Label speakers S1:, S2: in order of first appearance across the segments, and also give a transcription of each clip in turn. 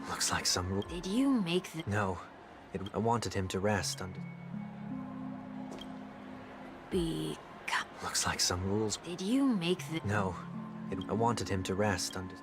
S1: Looks like some rule.
S2: Did you make the...
S1: No. I wanted him to rest under... Looks like some rules.
S2: Did you make the...
S1: No. I wanted him to rest under...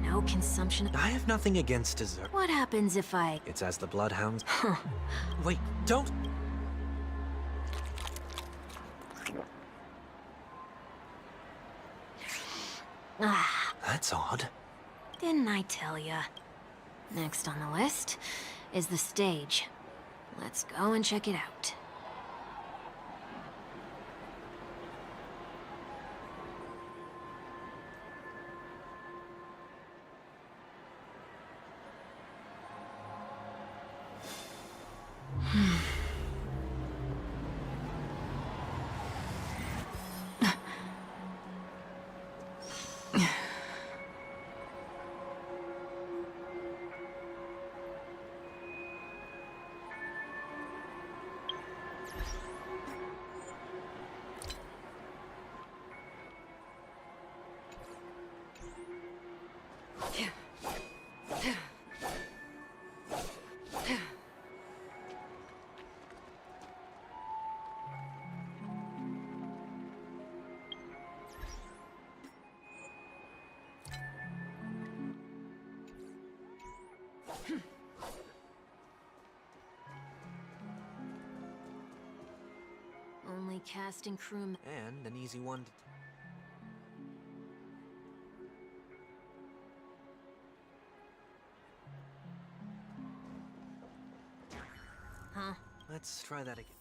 S2: No consumption...
S1: I have nothing against dessert.
S2: What happens if I...
S1: It's as the bloodhounds...
S2: Huh.
S1: Wait, don't...
S2: Ah,
S1: That's odd.
S2: didn't I tell ya? Next on the list is the stage. Let's go and check it out. Only casting crew...
S1: And an easy one to...
S2: Huh?
S1: Let's try that again.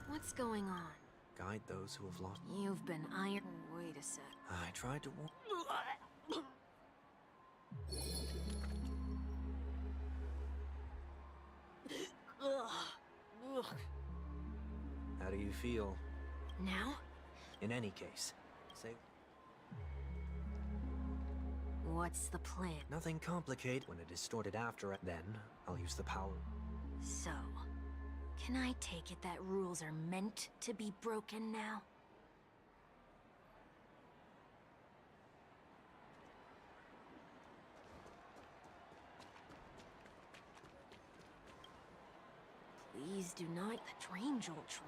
S2: What's going on?
S1: Guide those who have lost...
S2: You've been iron... Wait a sec.
S1: I tried to warn... How do you feel?
S2: Now?
S1: In any case, say...
S2: What's the plan?
S1: Nothing complicated. When it is distorted after it, then I'll use the power.
S2: So, can I take it that rules are meant to be broken now? Please do not... The strange old troop.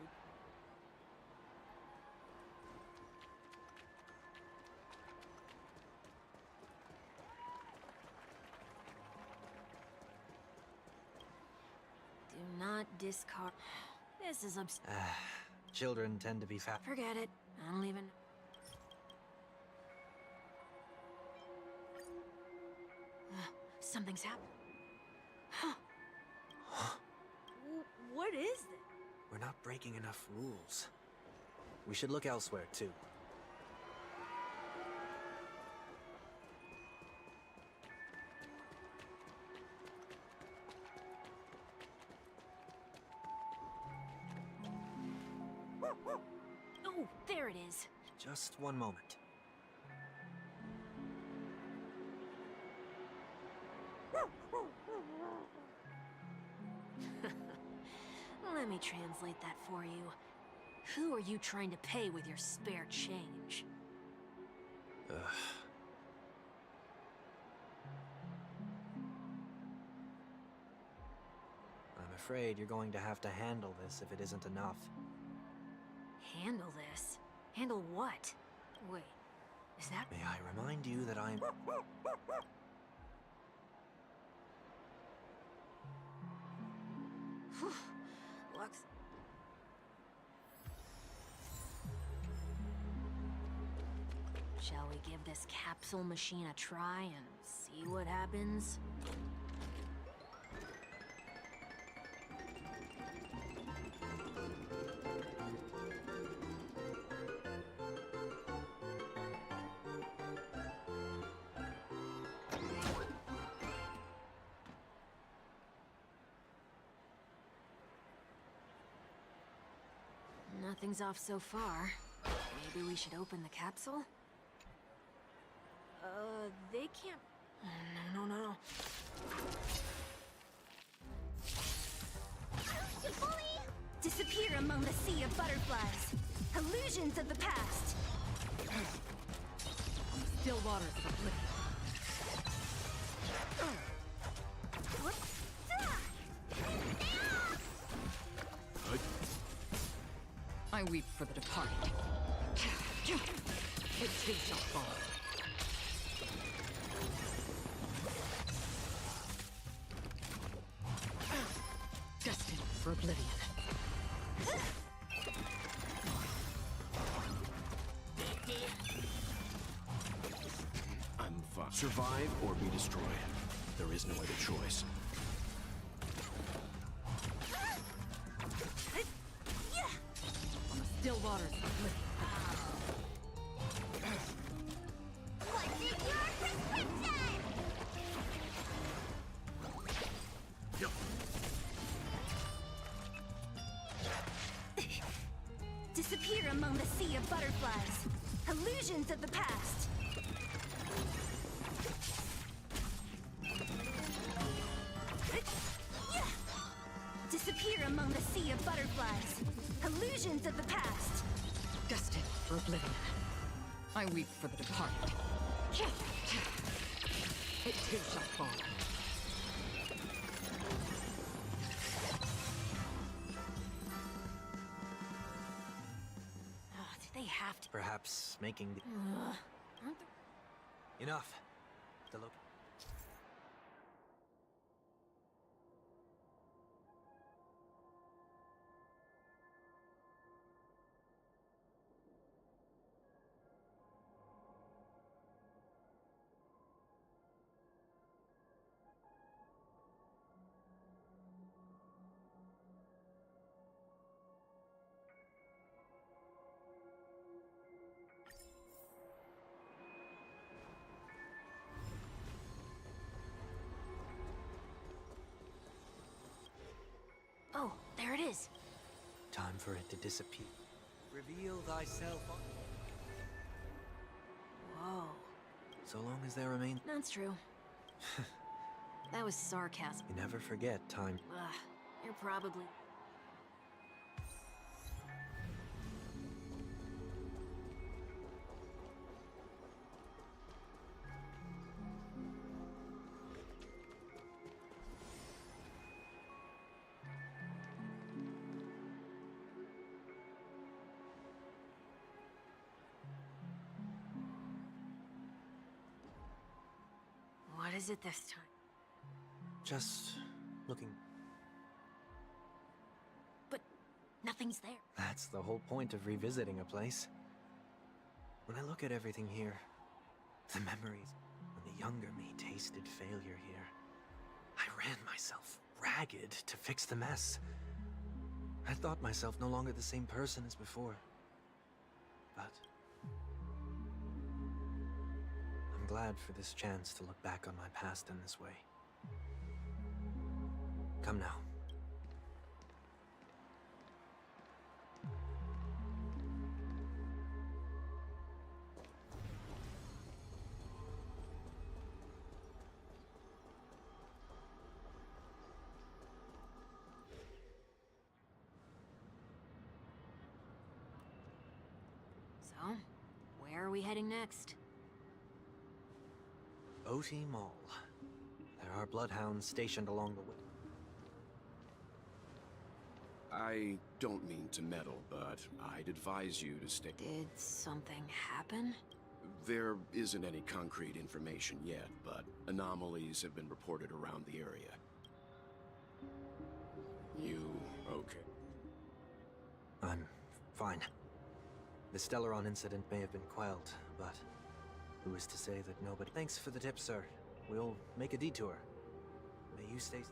S2: Do not discard... This is
S1: Children tend to be fat.
S2: Forget it. I don't even... Something's happened. What is this?
S1: We're not breaking enough rules. We should look elsewhere, too.
S2: Oh, there it is.
S1: Just one moment.
S2: Let me translate that for you. Who are you trying to pay with your spare change?
S1: Ugh. I'm afraid you're going to have to handle this if it isn't enough.
S2: Handle this? Handle what? Wait, Is that...
S1: May I remind you that I'm...
S2: Looks... Shall we give this capsule machine a try and see what happens? Nothing's off so far. Maybe we should open the capsule? They can't... No.
S3: Disappear among the sea of butterflies. Illusions of the past.
S2: Still waters of oblivion. I weep for the departed. It too shall fall. Destined for oblivion.
S4: I'm fine. Survive or be destroyed. There is no other choice.
S2: On the still waters of oblivion.
S3: What's in your prescription? Disappear among the sea of butterflies. Illusions of the past. Disappear among the sea of butterflies. Illusions of the past.
S2: Destined for oblivion. I weep for the departed. It too shall fall. Oh, did they have to?
S1: Perhaps making the...
S2: Aren't there...
S1: Enough. The look...
S2: Oh, there it is.
S1: Time for it to disappear. Reveal thyself.
S2: Whoa.
S1: So long as there remain...
S2: That's true. That was sarcasm.
S1: You never forget time.
S2: Ugh, you're probably... What is it this time?
S1: Just looking...
S2: But nothing's there.
S1: That's the whole point of revisiting a place. When I look at everything here, the memories when the younger me tasted failure here, I ran myself ragged to fix the mess. I thought myself no longer the same person as before. But I'm glad for this chance to look back on my past in this way. Come now.
S2: So, where are we heading next?
S1: OT Mall. There are bloodhounds stationed along the way.
S4: I don't mean to meddle, but I'd advise you to stay.
S2: Did something happen?
S4: There isn't any concrete information yet, but anomalies have been reported around the area. You okay?
S1: I'm fine. The Stellaron incident may have been quelled, but who is to say that nobody... Thanks for the tip, sir. We'll make a detour. May you stay...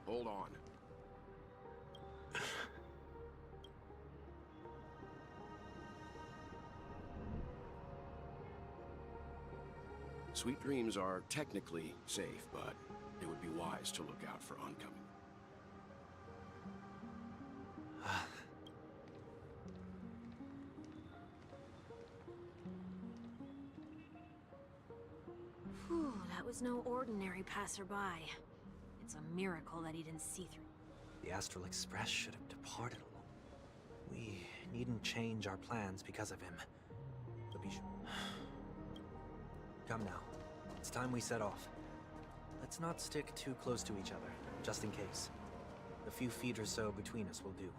S4: Hold on. Sweet dreams are technically safe, but it would be wise to look out for oncoming.
S2: Whew, that was no ordinary passerby. It's a miracle that he didn't see through.
S1: The Astral Express should have departed alone. We needn't change our plans because of him. But be sure. Come now. It's time we set off. Let's not stick too close to each other, just in case. A few feet or so between us will do.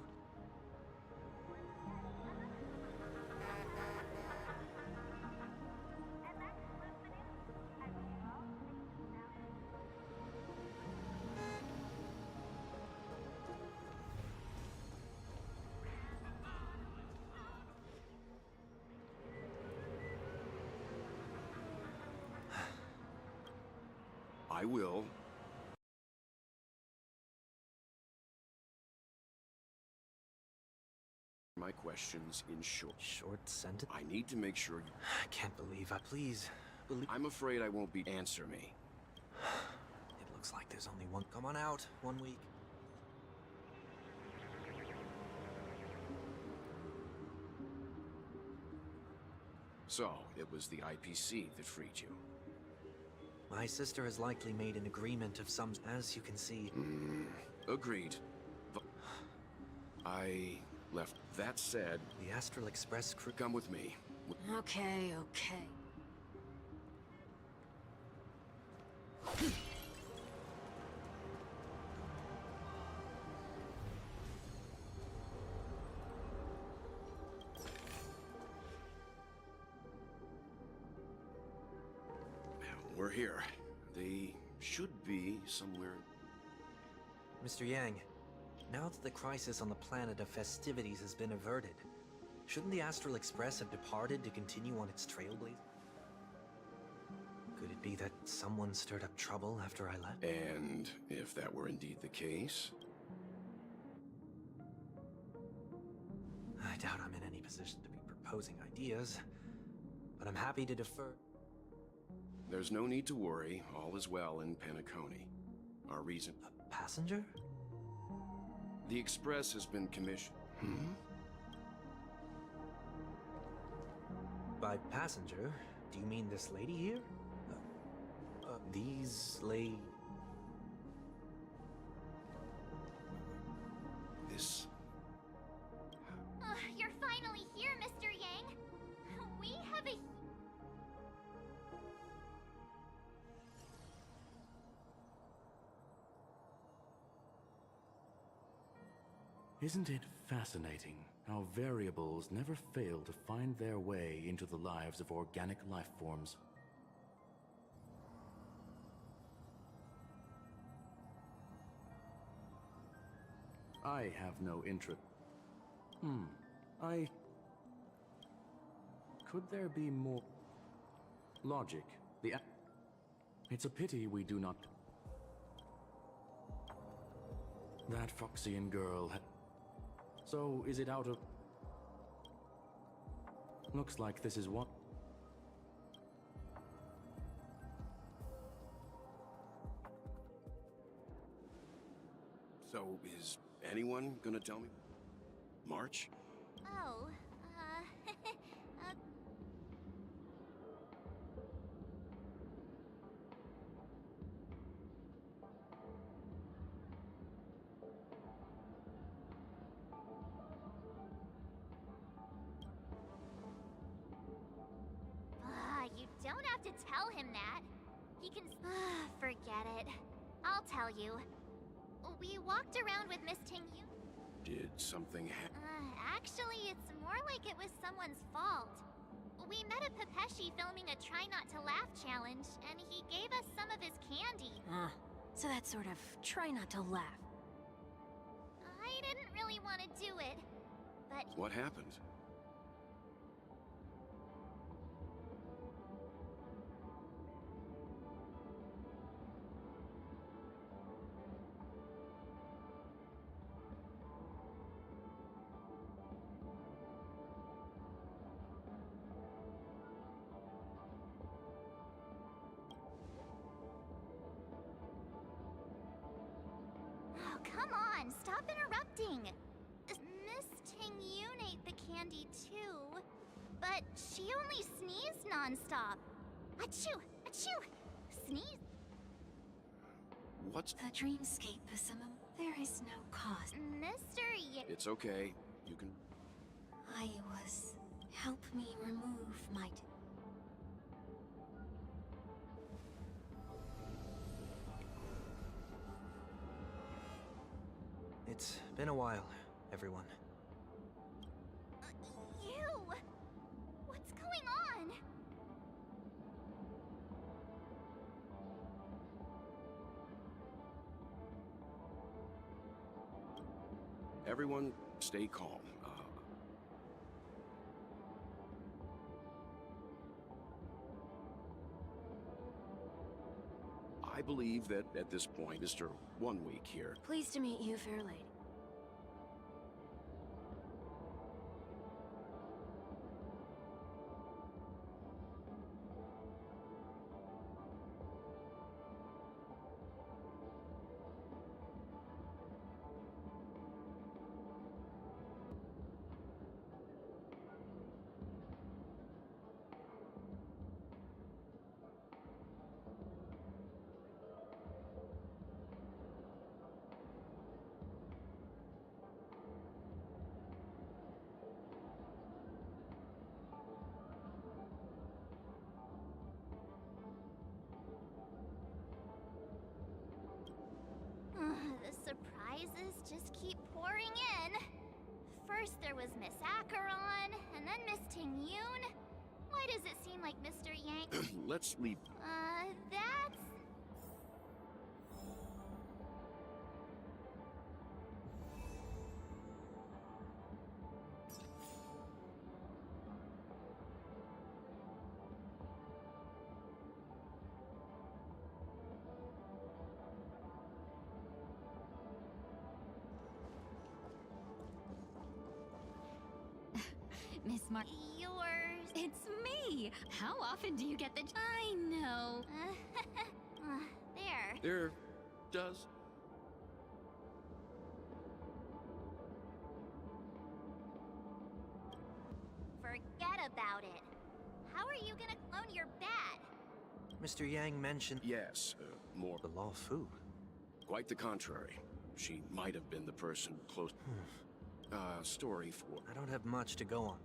S4: I will. My questions in short.
S1: Short sentence?
S4: I need to make sure
S1: I can't believe I... Please, believe...
S4: I'm afraid I won't be... Answer me.
S1: It looks like there's only one... Come on out, 1 week.
S4: So, it was the IPC that freed you.
S1: My sister has likely made an agreement of some... As you can see...
S4: Agreed. I left. That said...
S1: The Astral Express crew...
S4: Come with me.
S2: Okay, okay.
S4: We're here. They should be somewhere...
S1: Mr. Yang, now that the crisis on the planet of festivities has been averted, shouldn't the Astral Express have departed to continue on its trailblaze? Could it be that someone stirred up trouble after I left?
S4: And if that were indeed the case...
S1: I doubt I'm in any position to be proposing ideas, but I'm happy to defer.
S4: There's no need to worry. All is well in Penacony. Our reason...
S1: A passenger?
S4: The Express has been commissioned.
S1: By passenger, do you mean this lady here? These lady...
S4: This...
S3: You're finally here, Mr. Yang. We have a...
S5: Isn't it fascinating how variables never fail to find their way into the lives of organic life forms? I have no interest. Could there be more logic? It's a pity we do not... That Foxian girl had... So, is it out of... Looks like this is what...
S4: So, is anyone gonna tell me? March?
S3: Oh, you don't have to tell him that. He can... Forget it. I'll tell you. We walked around with Miss Tingyu.
S4: Did something happen?
S3: Actually, it's more like it was someone's fault. We met a Pepeshi filming a Try Not to Laugh challenge, and he gave us some of his candy.
S2: So that's sort of try not to laugh.
S3: I didn't really want to do it, but
S4: What happened?
S3: oh, come on, stop interrupting. Miss Tingyun ate the candy too, but she only sneezed nonstop. Achoo! Achoo! Sneeze.
S4: What's...
S2: A dreamscape, Pasimum. There is no cause.
S3: Mr.
S4: It's okay. You can...
S2: I was... Help me remove my...
S1: It's been a while, everyone.
S3: You! What's going on?
S4: Everyone, stay calm. I believe that at this point, Mr. 1 Week here...
S2: Pleased to meet you, fair lady.
S3: The surprises just keep pouring in. First there was Miss Acheron, and then Miss Tingyun. Why does it seem like Mr. Yang...
S4: Let's leave...
S3: that's...
S6: Miss Mar-
S3: yours.
S6: It's me! How often do you get the- I know.
S3: There.
S4: There does...
S3: Forget about it. How are you gonna clone your bat?
S1: Mr. Yang mentioned
S4: Yes, more...
S1: the law fu.
S4: Quite the contrary. She might have been the person close... story for...
S1: I don't have much to go on.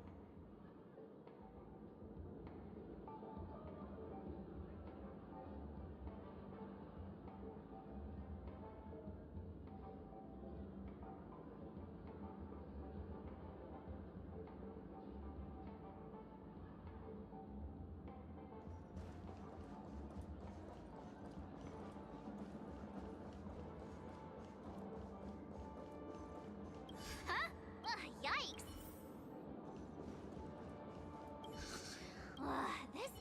S3: Huh? Yikes. This...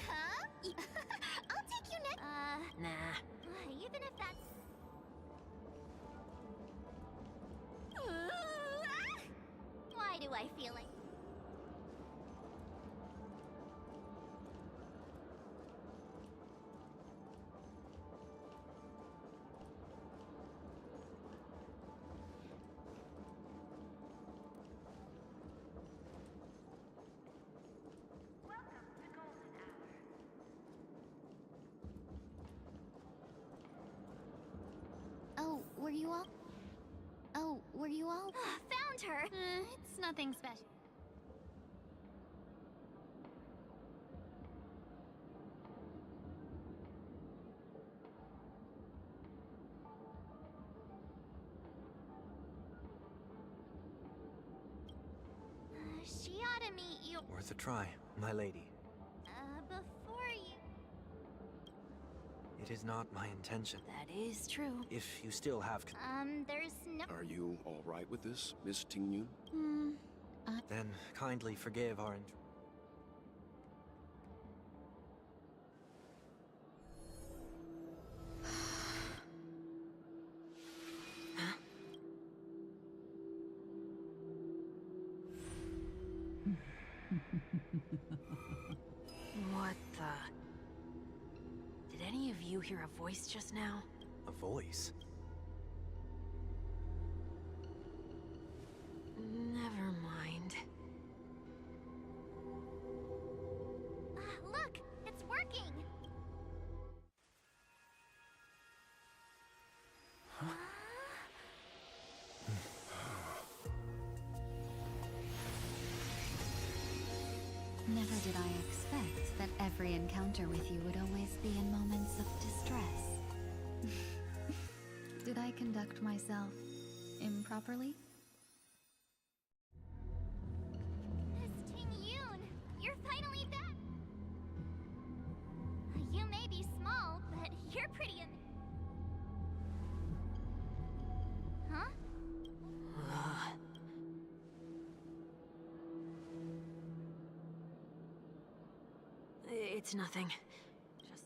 S3: Huh? I'll take you next...
S2: Nah.
S3: Even if that's... Why do I feel like...
S6: Oh, were you all? Oh, were you all?
S3: Found her!
S6: It's nothing special.
S3: She ought to meet you.
S1: Worth a try, my lady.
S3: Before you...
S1: It is not my intention.
S2: That is true.
S1: If you still have
S3: There's no...
S4: Are you all right with this, Miss Tingyun?
S1: then kindly forgive our
S2: What the... Did any of you hear a voice just now?
S1: a voice.
S2: Never mind.
S3: Look! It's working!
S6: Never did I expect that every encounter with you would always be in moments of distress. Did I conduct myself improperly?
S3: Miss Tingyun, you're finally back! You may be small, but you're pretty Huh?
S2: It's nothing. Just...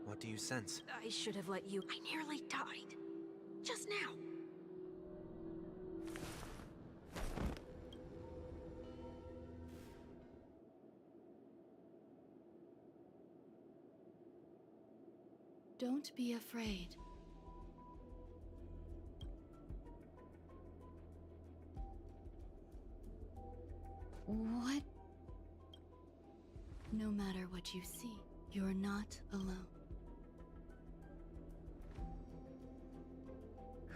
S1: What do you sense?
S2: I should have let you... I nearly died. Just now.
S7: Don't be afraid.
S6: What?
S7: No matter what you see, you're not alone.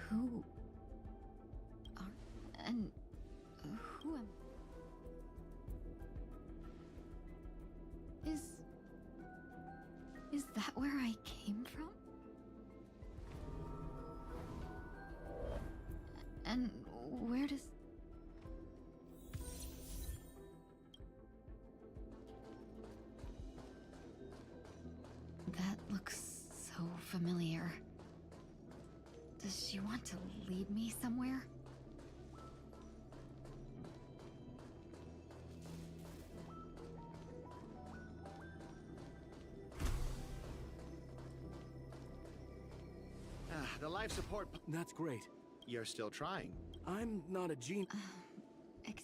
S6: Who are... and who am... Is that where I came from? And where does... That looks so familiar. Does she want to lead me somewhere?
S8: The life support...
S5: That's great.
S8: You're still trying.
S5: I'm not a genius.
S6: Ex-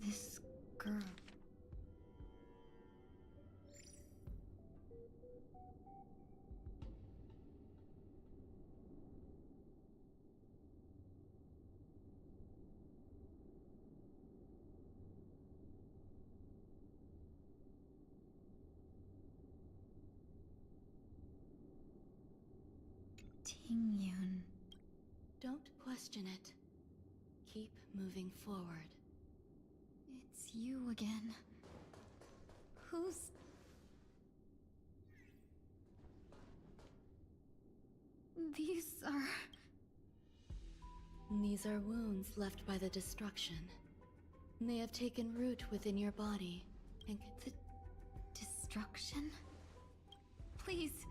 S6: This girl... Tingyun.
S7: Don't question it. Keep moving forward.
S6: It's you again. Who's... These are...
S7: These are wounds left by the destruction. They have taken root within your body and
S6: the... destruction? Please,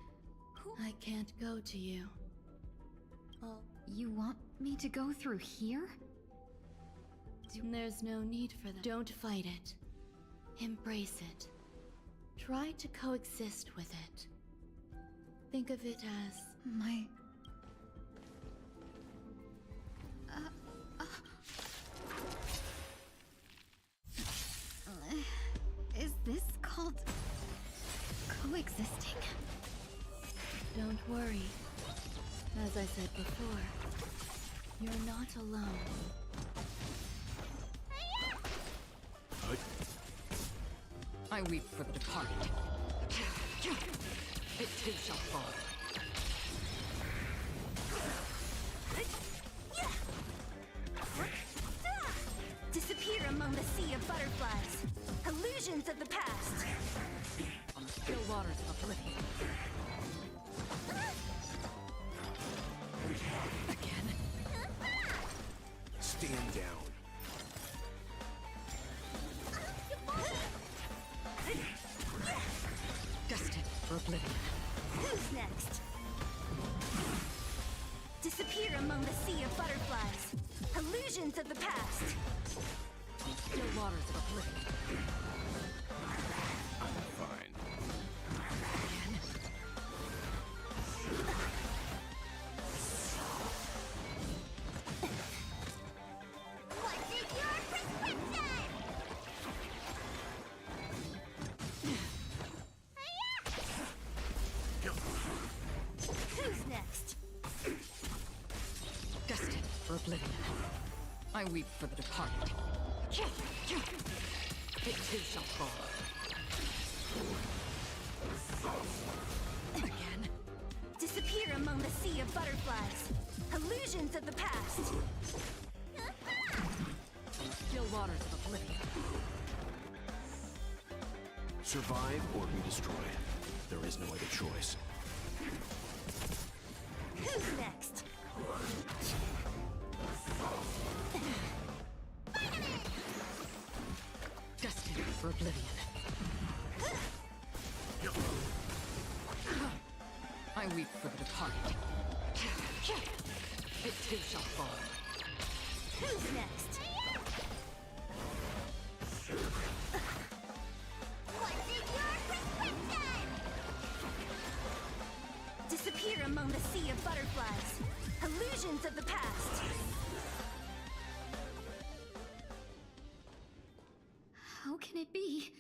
S6: who...
S7: I can't go to you.
S6: You want me to go through here?
S7: There's no need for that. Don't fight it. Embrace it. Try to coexist with it. Think of it as...
S6: My
S2: existing.
S7: Don't worry. As I said before, you're not alone.
S9: I weep for the departed. It too shall fall.
S3: Disappear among the sea of butterflies. Illusions of the past.
S9: On the still waters of oblivion. Again.
S4: Stand down.
S9: Destined for oblivion.
S3: Who's next? Disappear among the sea of butterflies. Illusions of the past.
S9: On the still waters of oblivion.
S4: Fine.
S9: Again.
S3: What is your prescription? Who's next?
S9: Destined for oblivion. I weep for the departed. It too shall fall. Again.
S3: Disappear among the sea of butterflies. Illusions of the past.
S9: On the still waters of oblivion.
S4: Survive or be destroyed. There is no other choice.
S3: Who's next?
S9: Destined for oblivion. I weep for the departed. It too shall fall.
S3: Who's next? What is your prescription? Disappear among the sea of butterflies. Illusions of the past.
S6: How can it be?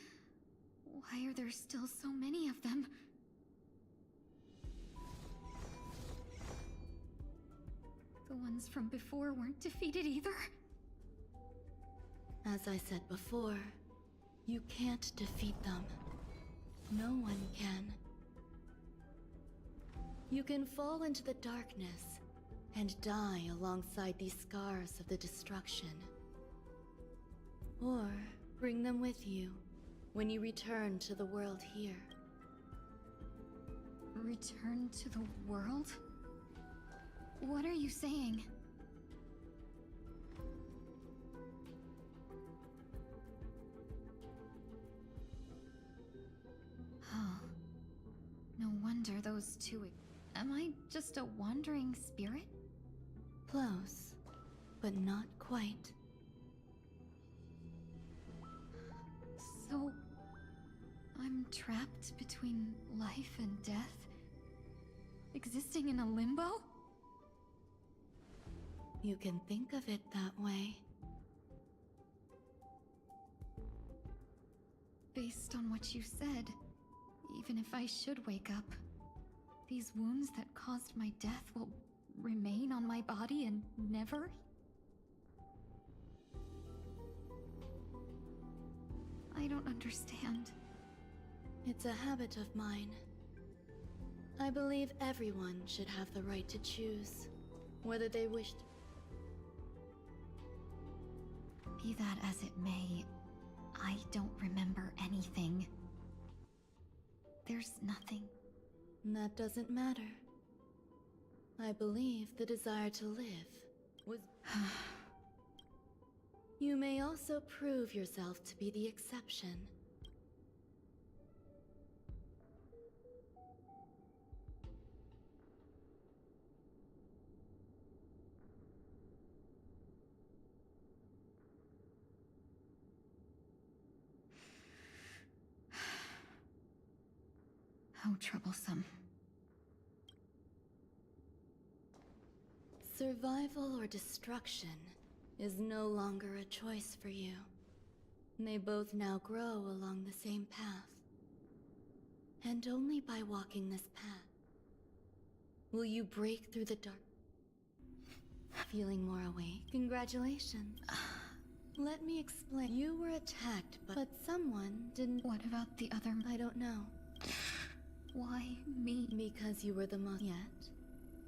S6: Why are there still so many of them? The ones from before weren't defeated either?
S7: As I said before, you can't defeat them. No one can. You can fall into the darkness and die alongside these scars of the destruction. Or bring them with you when you return to the world here.
S6: Return to the world? What are you saying? Oh. No wonder those two... Am I just a wandering spirit?
S7: Close, but not quite.
S6: So... I'm trapped between life and death? Existing in a limbo?
S7: You can think of it that way.
S6: Based on what you said, even if I should wake up, these wounds that caused my death will remain on my body and never? I don't understand.
S7: It's a habit of mine. I believe everyone should have the right to choose whether they wish to.
S6: Be that as it may, I don't remember anything. There's nothing.
S7: That doesn't matter. I believe the desire to live was... You may also prove yourself to be the exception.
S6: How troublesome.
S7: Survival or destruction is no longer a choice for you. They both now grow along the same path. And only by walking this path will you break through the dark. Feeling more awake? Congratulations. Let me explain. You were attacked, but someone didn't.
S6: What about the other?
S7: I don't know.
S6: Why me?
S7: Because you were the most. Yet,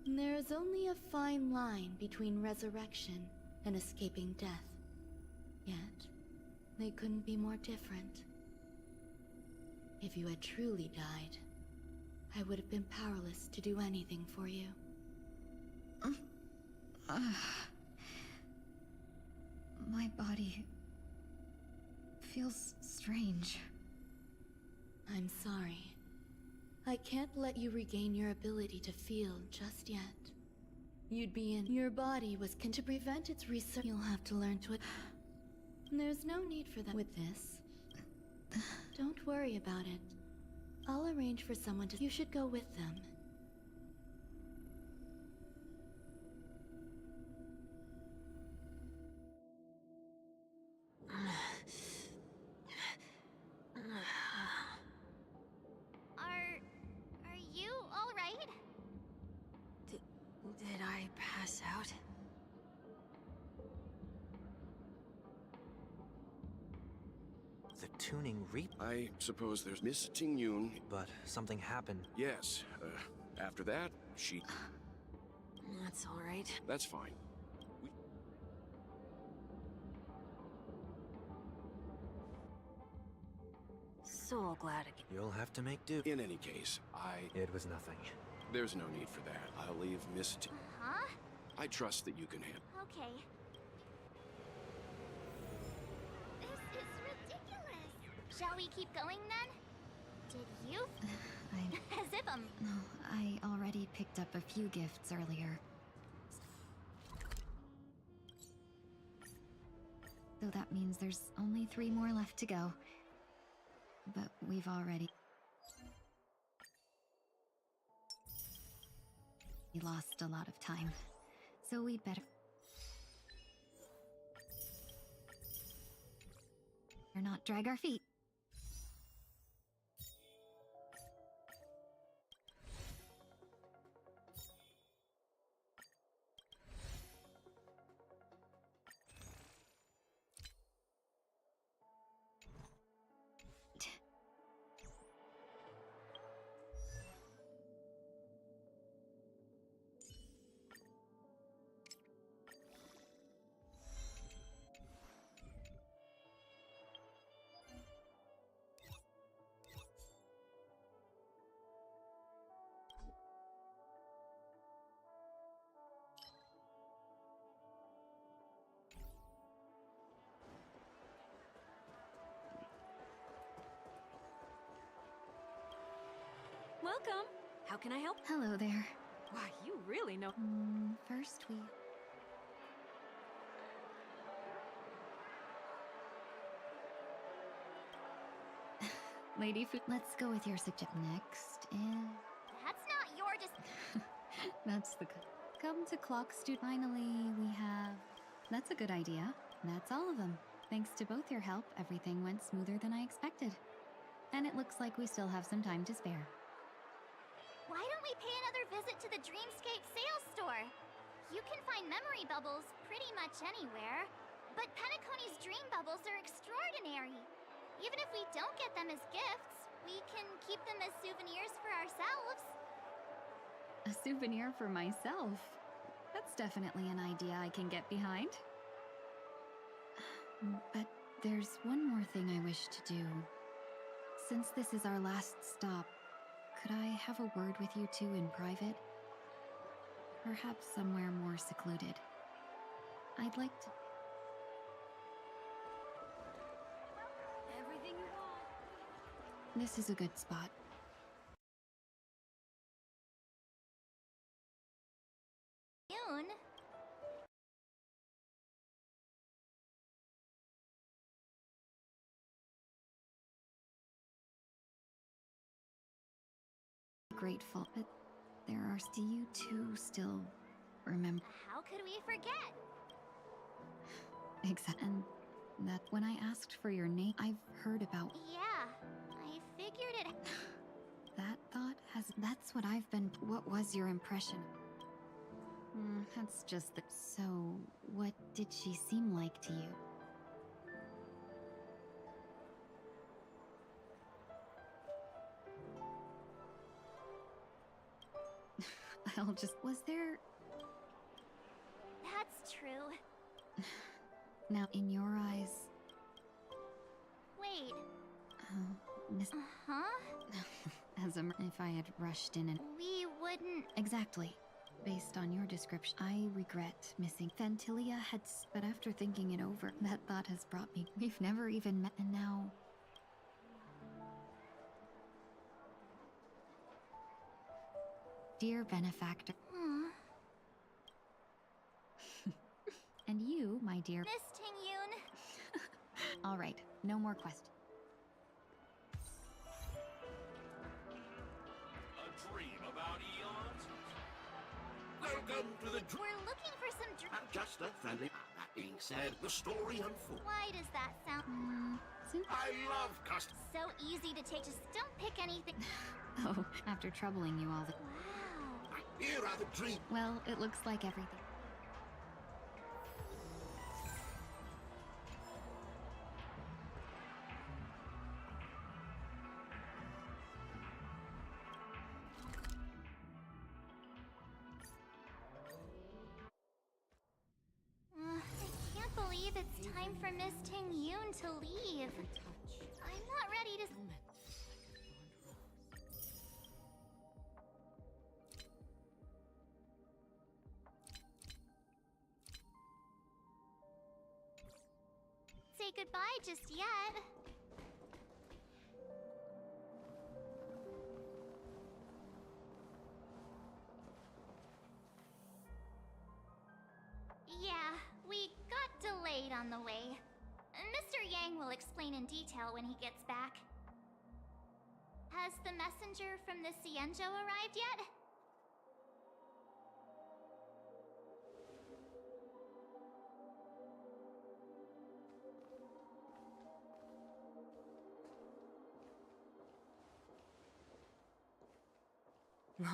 S7: there is only a fine line between resurrection and escaping death. Yet, they couldn't be more different. If you had truly died, I would have been powerless to do anything for you.
S6: My body feels strange.
S7: I'm sorry. I can't let you regain your ability to feel just yet. You'd be in. Your body was to prevent its research. You'll have to learn to. There's no need for that with this. Don't worry about it. I'll arrange for someone to. You should go with them.
S3: Are you all right?
S2: Did I pass out?
S1: The tuning
S4: I suppose there's Miss Ting-Yun.
S1: but something happened.
S4: Yes. After that, she...
S2: That's all right.
S4: That's fine.
S2: So glad again.
S1: You'll have to make do.
S4: In any case,
S1: It was nothing.
S4: There's no need for that. I'll leave Miss T...
S3: Huh?
S4: I trust that you can handle...
S3: Okay. This is ridiculous. Shall we keep going then? Did you? As if I'm...
S6: No, I already picked up a few gifts earlier. So that means there's only 3 more left to go. But we've already... We lost a lot of time. So we'd better... Or not drag our feet.
S2: Welcome. How can I help?
S6: Hello there.
S2: Why, you really know.
S6: First we... Lady Food. Let's go with your suggestion. Next is...
S3: That's not your dis...
S6: That's the... Come to Clock Stu. Finally, we have... That's a good idea. That's all of them. Thanks to both your help, everything went smoother than I expected. And it looks like we still have some time to spare.
S3: Why don't we pay another visit to the Dreamscape sales store? You can find memory bubbles pretty much anywhere. But Penacony's dream bubbles are extraordinary. Even if we don't get them as gifts, we can keep them as souvenirs for ourselves.
S6: A souvenir for myself? That's definitely an idea I can get behind. But there's one more thing I wish to do. Since this is our last stop, could I have a word with you two in private? Perhaps somewhere more secluded. I'd like to...
S2: Everything you want.
S6: This is a good spot.
S3: Yoon?
S6: Grateful, but there are... Do you two still remember?
S3: How could we forget?
S6: Exactly. And that when I asked for your name, I've heard about...
S3: Yeah, I figured it...
S6: That's what I've been. What was your impression? That's just the. So, what did she seem like to you? I'll just. Was there.
S3: That's true.
S6: Now, in your eyes.
S3: Wait.
S6: Miss.
S3: Huh?
S6: As if I had rushed in and.
S3: We wouldn't.
S6: Exactly. Based on your description, I regret missing. Fantilia had. But after thinking it over, that thought has brought me. We've never even met, and now. Dear benefactor. And you, my dear.
S3: Miss Ting-Yoon.
S6: All right, no more questions.
S10: A dream about eons? Welcome to the
S3: We're looking for some
S10: I'm just a friendly. That being said, the story unfolds.
S3: Why does that sound
S10: I love custom.
S3: so easy to take? Just don't pick anything.
S6: Oh, after troubling you all the.
S3: Wow.
S10: Here are the dreams.
S6: Well, it looks like everything.
S3: I can't believe it's time for Miss Ting-Yoon to leave. I'm not ready to. Say goodbye just yet. Yeah, we got delayed on the way. Mr. Yang will explain in detail when he gets back. Has the messenger from the Xianzhou arrived yet?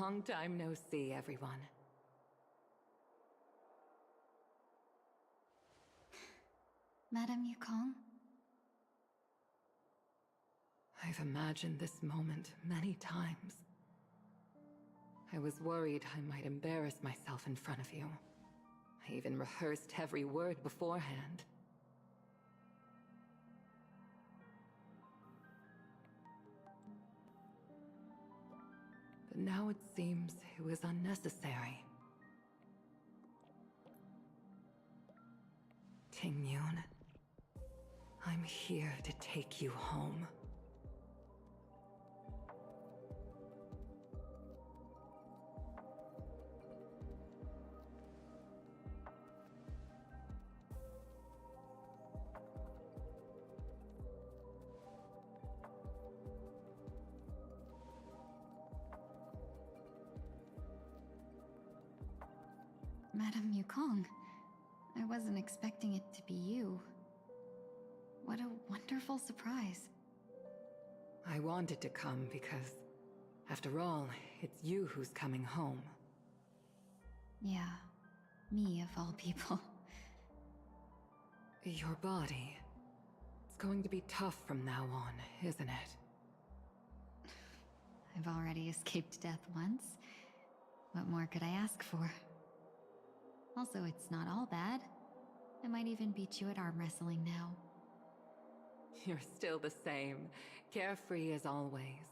S9: Long time no see, everyone.
S6: Madame Yukong?
S9: I've imagined this moment many times. I was worried I might embarrass myself in front of you. I even rehearsed every word beforehand. But now it seems it was unnecessary. Ting-Yoon, I'm here to take you home.
S6: Madame Yukong, I wasn't expecting it to be you. What a wonderful surprise.
S9: I wanted to come because, after all, it's you who's coming home.
S6: Yeah, me of all people.
S9: Your body. It's going to be tough from now on, isn't it?
S6: I've already escaped death once. What more could I ask for? Also, it's not all bad. I might even beat you at arm wrestling now.
S9: You're still the same, carefree as always.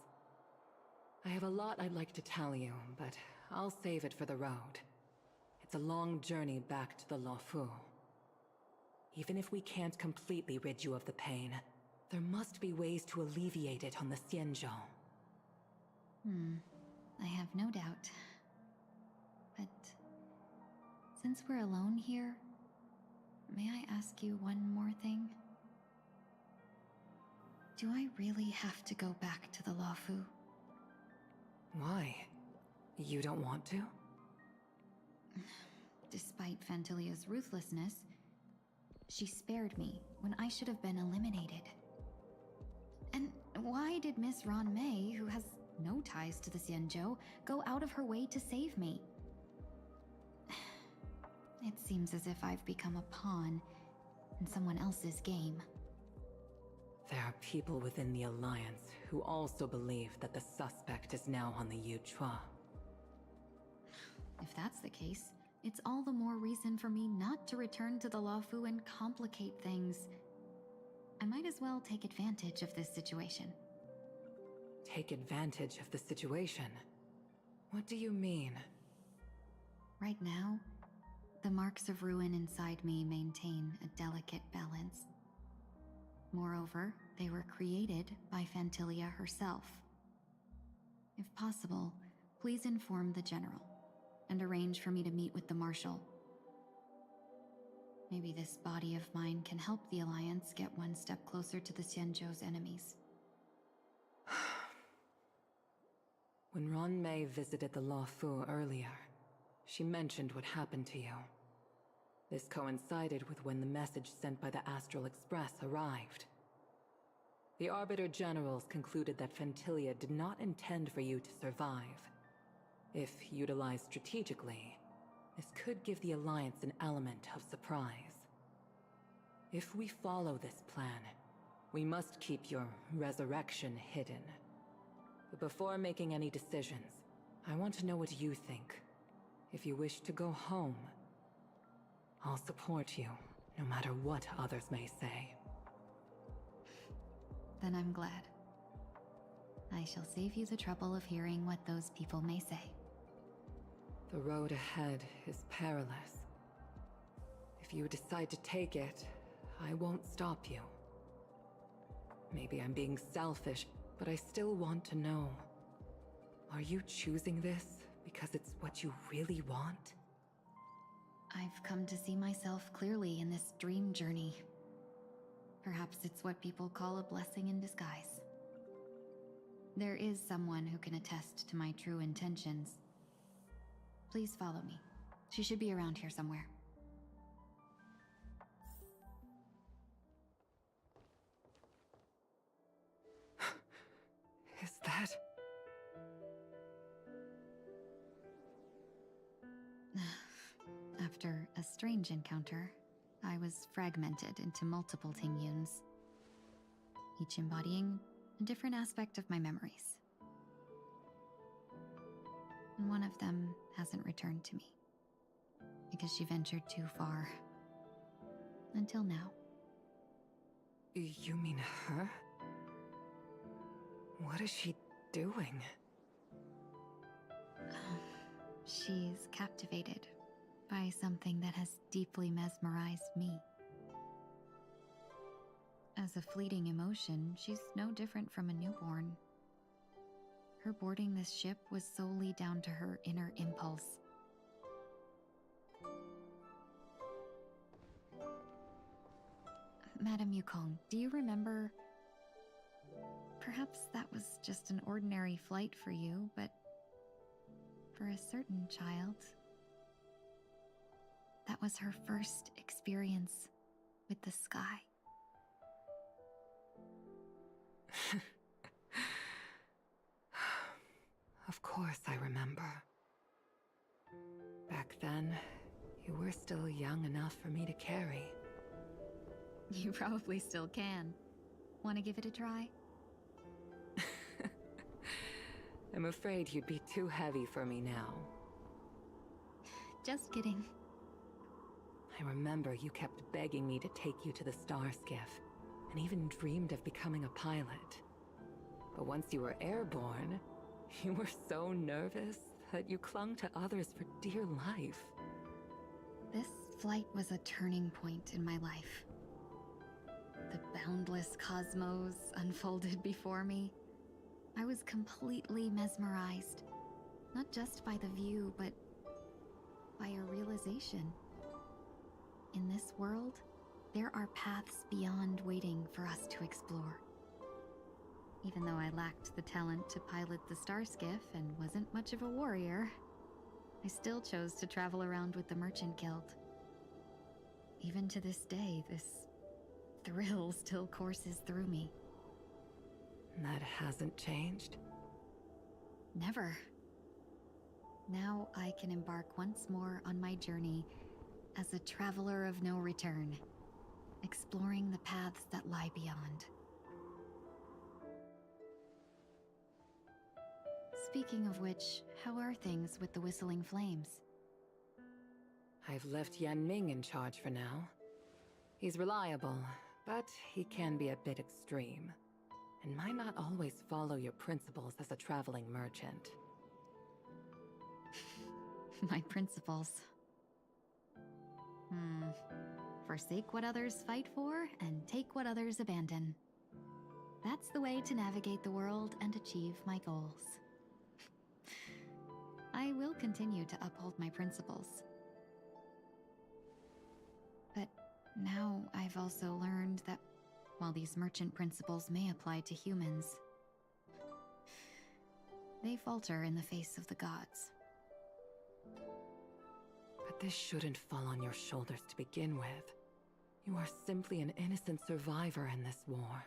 S9: I have a lot I'd like to tell you, but I'll save it for the road. It's a long journey back to the Luofu. Even if we can't completely rid you of the pain, there must be ways to alleviate it on the Xianzhou.
S6: I have no doubt. But since we're alone here, may I ask you one more thing? Do I really have to go back to the Luofu?
S9: Why? You don't want to?
S6: Despite Fantilia's ruthlessness, she spared me when I should have been eliminated. And why did Miss Ron Mei, who has no ties to the Xianzhou, go out of her way to save me? It seems as if I've become a pawn in someone else's game.
S9: There are people within the Alliance who also believe that the suspect is now on the Yuchua.
S6: If that's the case, it's all the more reason for me not to return to the Luofu and complicate things. I might as well take advantage of this situation.
S9: Take advantage of the situation? What do you mean?
S6: Right now, the marks of ruin inside me maintain a delicate balance. Moreover, they were created by Phantilia herself. If possible, please inform the General and arrange for me to meet with the Marshal. Maybe this body of mine can help the Alliance get one step closer to the Xianzhou's enemies.
S9: When Ron Mei visited the Luofu earlier, she mentioned what happened to you. This coincided with when the message sent by the Astral Express arrived. The Arbiter Generals concluded that Phantilia did not intend for you to survive. If utilized strategically, this could give the Alliance an element of surprise. If we follow this plan, we must keep your resurrection hidden. But before making any decisions, I want to know what you think. If you wish to go home, I'll support you, no matter what others may say.
S6: Then I'm glad. I shall save you the trouble of hearing what those people may say.
S9: The road ahead is perilous. If you decide to take it, I won't stop you. Maybe I'm being selfish, but I still want to know. Are you choosing this because it's what you really want?
S6: I've come to see myself clearly in this dream journey. Perhaps it's what people call a blessing in disguise. There is someone who can attest to my true intentions. Please follow me. She should be around here somewhere.
S9: Is that...
S6: After a strange encounter, I was fragmented into multiple Tingyuns, each embodying a different aspect of my memories. And one of them hasn't returned to me, because she ventured too far. Until now.
S9: You mean her? What is she doing?
S6: She's captivated by something that has deeply mesmerized me. As a fleeting emotion, she's no different from a newborn. Her boarding this ship was solely down to her inner impulse. Madame Yukong, do you remember? Perhaps that was just an ordinary flight for you, but for a certain child, that was her first experience with the sky.
S9: Of course I remember. Back then, you were still young enough for me to carry.
S6: You probably still can. Want to give it a try?
S9: I'm afraid you'd be too heavy for me now.
S6: Just kidding.
S9: I remember you kept begging me to take you to the star skiff, and even dreamed of becoming a pilot. But once you were airborne, you were so nervous that you clung to others for dear life.
S6: This flight was a turning point in my life. The boundless cosmos unfolded before me. I was completely mesmerized, not just by the view, but by a realization. In this world, there are paths beyond waiting for us to explore. Even though I lacked the talent to pilot the star skiff and wasn't much of a warrior, I still chose to travel around with the Merchant Guild. Even to this day, this thrill still courses through me.
S9: That hasn't changed?
S6: Never. Now I can embark once more on my journey as a traveler of no return, exploring the paths that lie beyond. Speaking of which, how are things with the Whistling Flames?
S9: I've left Yan Ming in charge for now. He's reliable, but he can be a bit extreme, and might not always follow your principles as a traveling merchant.
S6: My principles. Forsake what others fight for, and take what others abandon. That's the way to navigate the world and achieve my goals. I will continue to uphold my principles. But now I've also learned that while these merchant principles may apply to humans, they falter in the face of the gods.
S9: But this shouldn't fall on your shoulders to begin with. You are simply an innocent survivor in this war.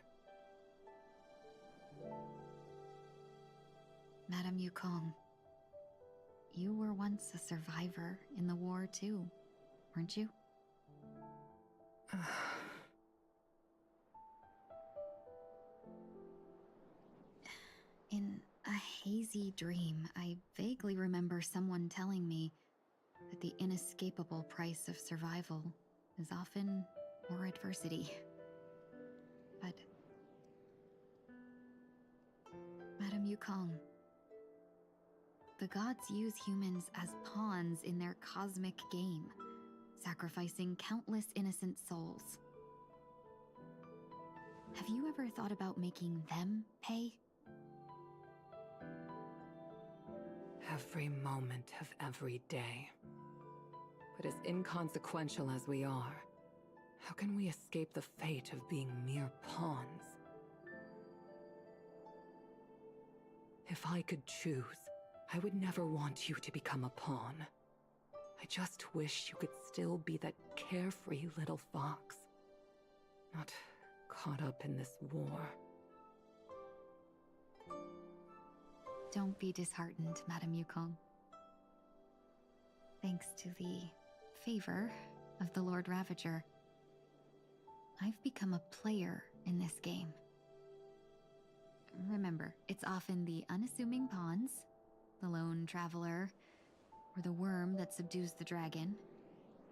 S6: Madame Yukong, you were once a survivor in the war too, weren't you? In a hazy dream, I vaguely remember someone telling me that the inescapable price of survival is often more adversity. But Madame Yukong, the gods use humans as pawns in their cosmic game, sacrificing countless innocent souls. Have you ever thought about making them pay?
S9: Every moment of every day. But as inconsequential as we are, how can we escape the fate of being mere pawns? If I could choose, I would never want you to become a pawn. I just wish you could still be that carefree little fox, not caught up in this war.
S6: Don't be disheartened, Madame Yukong. Thanks to the favor of the Lord Ravager, I've become a player in this game. Remember, it's often the unassuming pawns, the lone traveler, or the worm that subdues the dragon,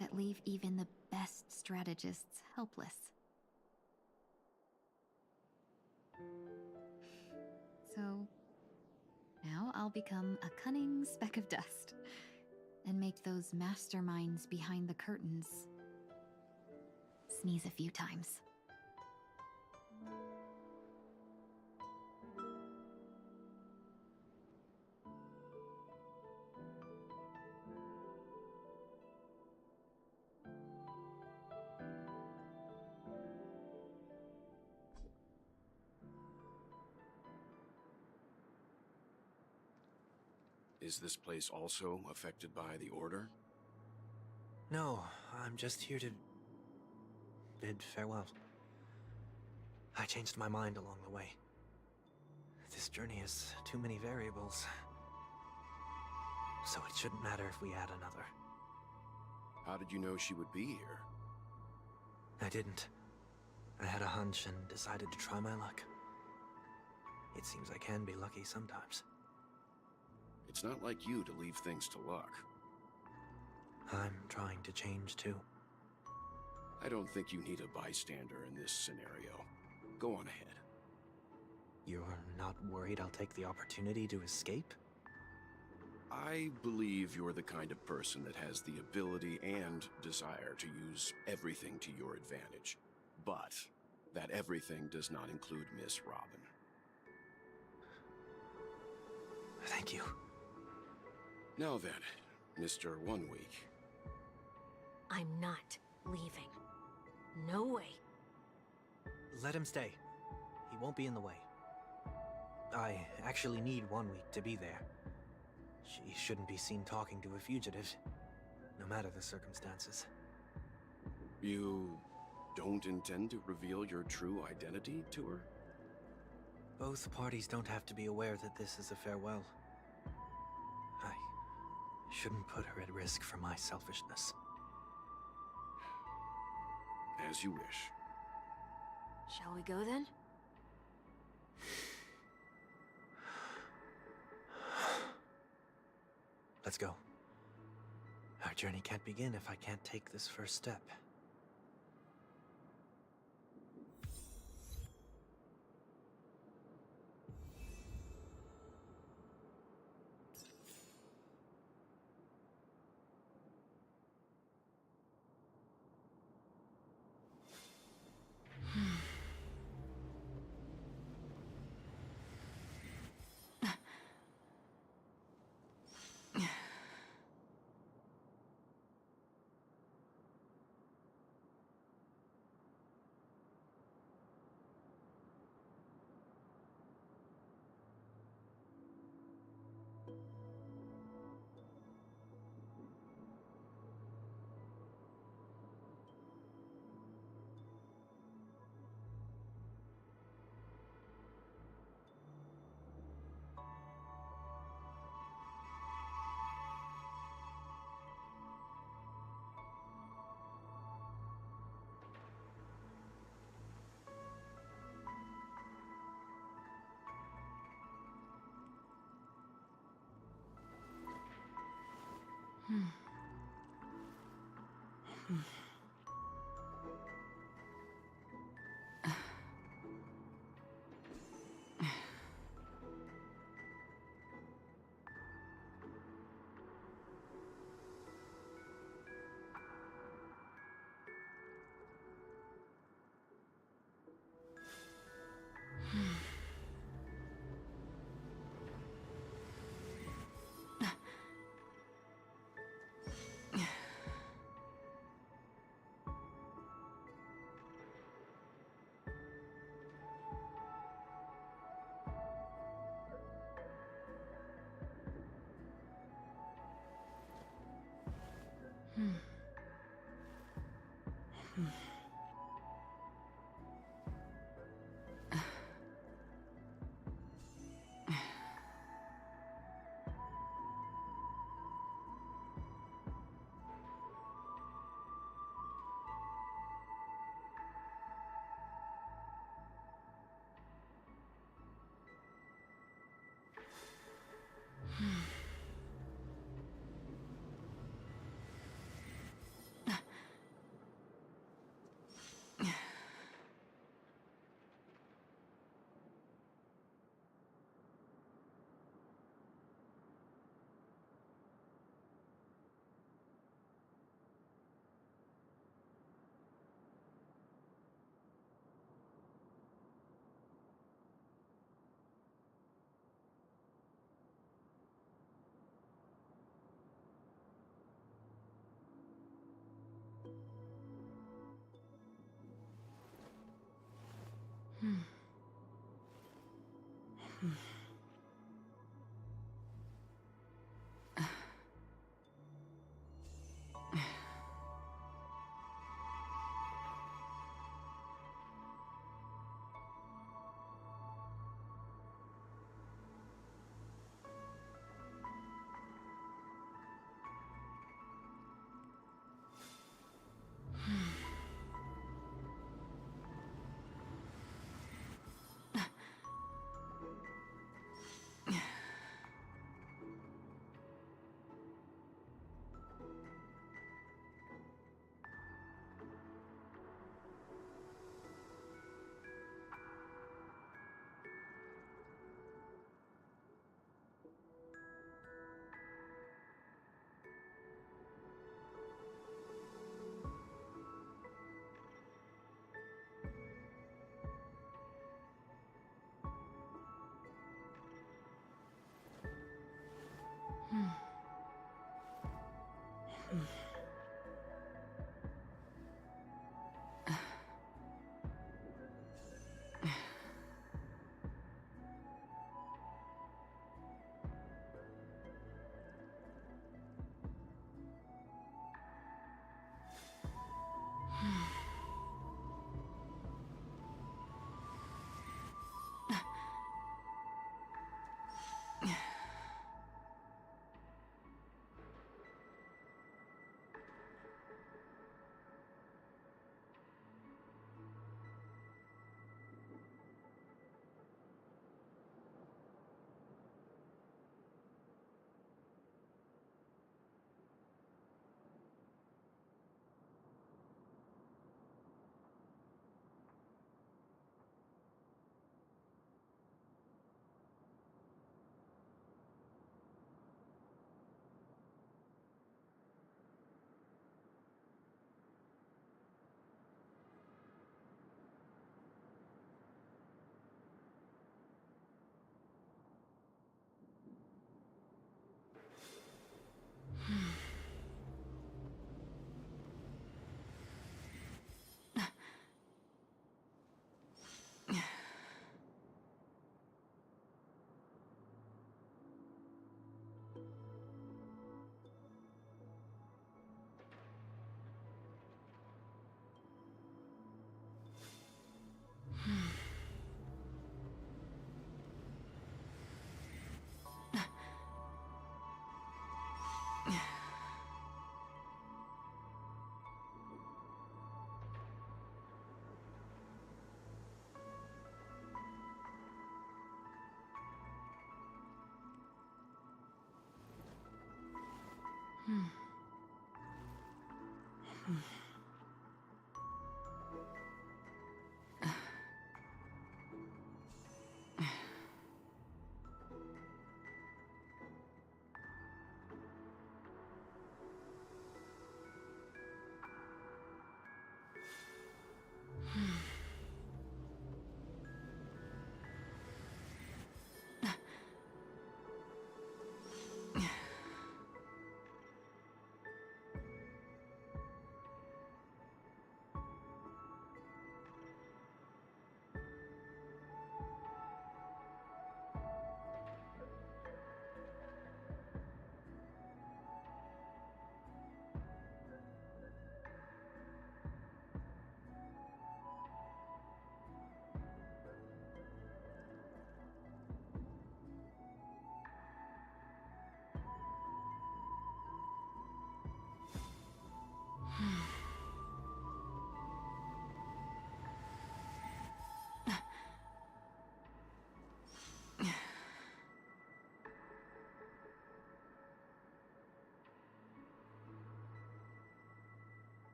S6: that leave even the best strategists helpless. So, now I'll become a cunning speck of dust, and make those masterminds behind the curtains sneeze a few times.
S4: Is this place also affected by the Order?
S1: No, I'm just here to bid farewell. I changed my mind along the way. This journey has too many variables. So it shouldn't matter if we add another.
S4: How did you know she would be here?
S1: I didn't. I had a hunch and decided to try my luck. It seems I can be lucky sometimes.
S4: It's not like you to leave things to luck.
S1: I'm trying to change too.
S4: I don't think you need a bystander in this scenario. Go on ahead.
S1: You're not worried I'll take the opportunity to escape?
S4: I believe you're the kind of person that has the ability and desire to use everything to your advantage. But that everything does not include Miss Robin.
S1: Thank you.
S4: Now then, Mr. 1 Week.
S2: I'm not leaving. No way.
S1: Let him stay. He won't be in the way. I actually need 1 week to be there. She shouldn't be seen talking to a fugitive, no matter the circumstances.
S4: You don't intend to reveal your true identity to her?
S1: Both parties don't have to be aware that this is a farewell. Shouldn't put her at risk for my selfishness.
S4: As you wish.
S2: Shall we go then?
S1: Let's go. Our journey can't begin if I can't take this first step.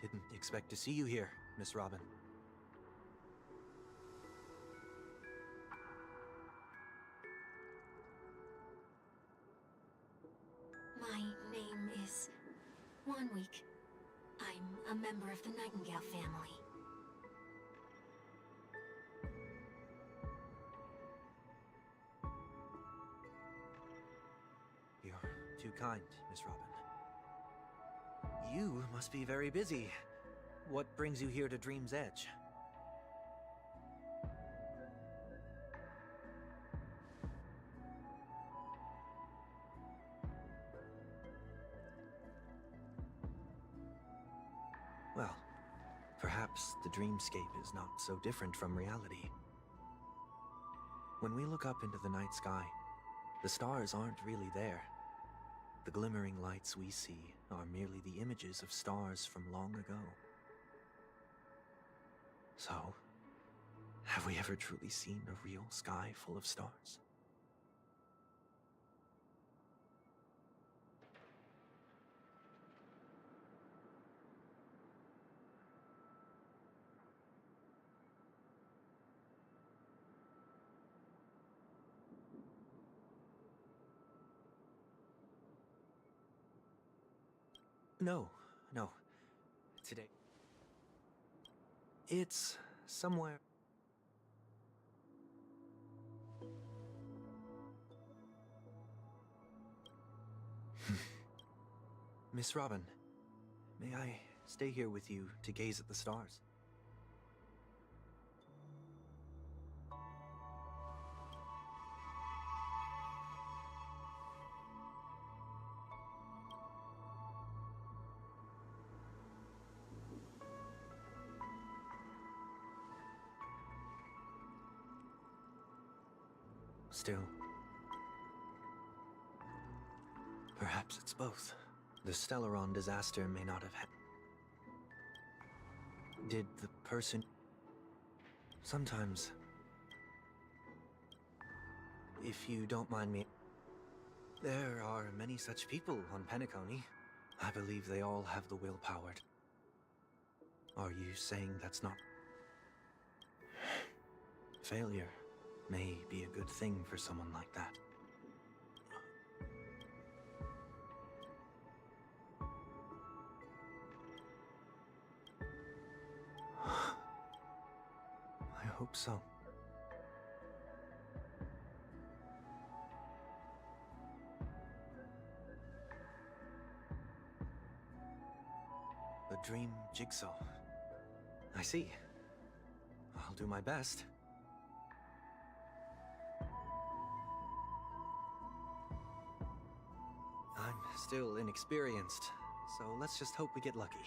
S1: I didn't expect to see you here, Miss Robin.
S2: My name is Wanweek. I'm a member of the Nightingale family.
S1: You're too kind, Miss Robin. You must be very busy. What brings you here to Dream's Edge? Well, perhaps the dreamscape is not so different from reality. When we look up into the night sky, the stars aren't really there. The glimmering lights we see are merely the images of stars from long ago. So, have we ever truly seen a real sky full of stars? No. Today. It's somewhere. Miss Robin, may I stay here with you to gaze at the stars? Still, perhaps it's both. The Stellaron disaster may not have happened. Did the person... Sometimes... If you don't mind me... There are many such people on Penacony. I believe they all have the willpower. Are you saying that's not... Failure may be a good thing for someone like that. I hope so. A dream jigsaw. I see. I'll do my best. I'm still inexperienced, so let's just hope we get lucky.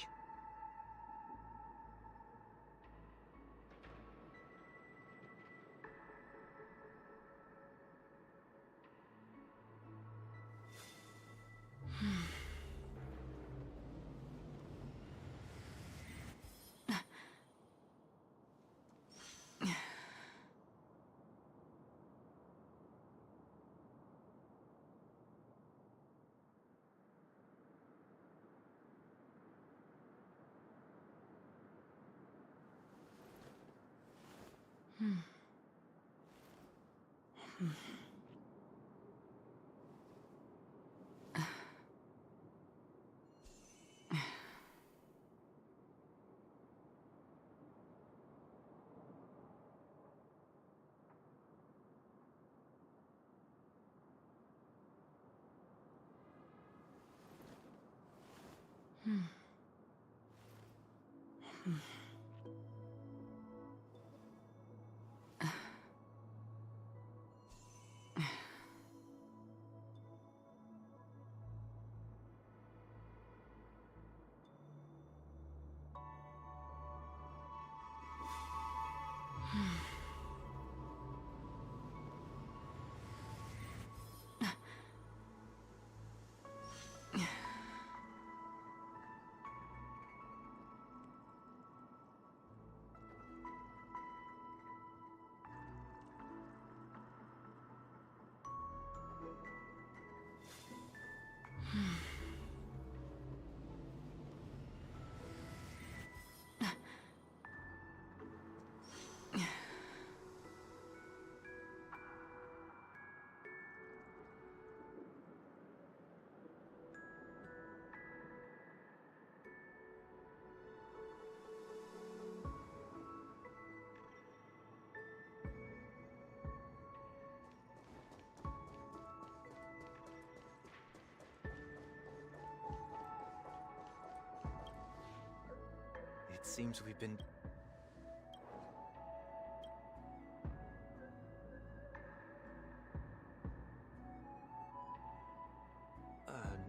S1: It seems we've been...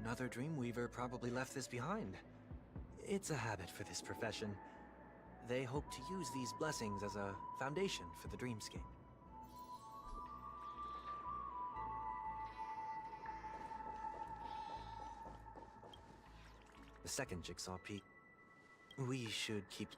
S1: Another Dreamweaver probably left this behind. It's a habit for this profession. They hope to use these blessings as a foundation for the dreamscape. The second jigsaw piece. We should keep...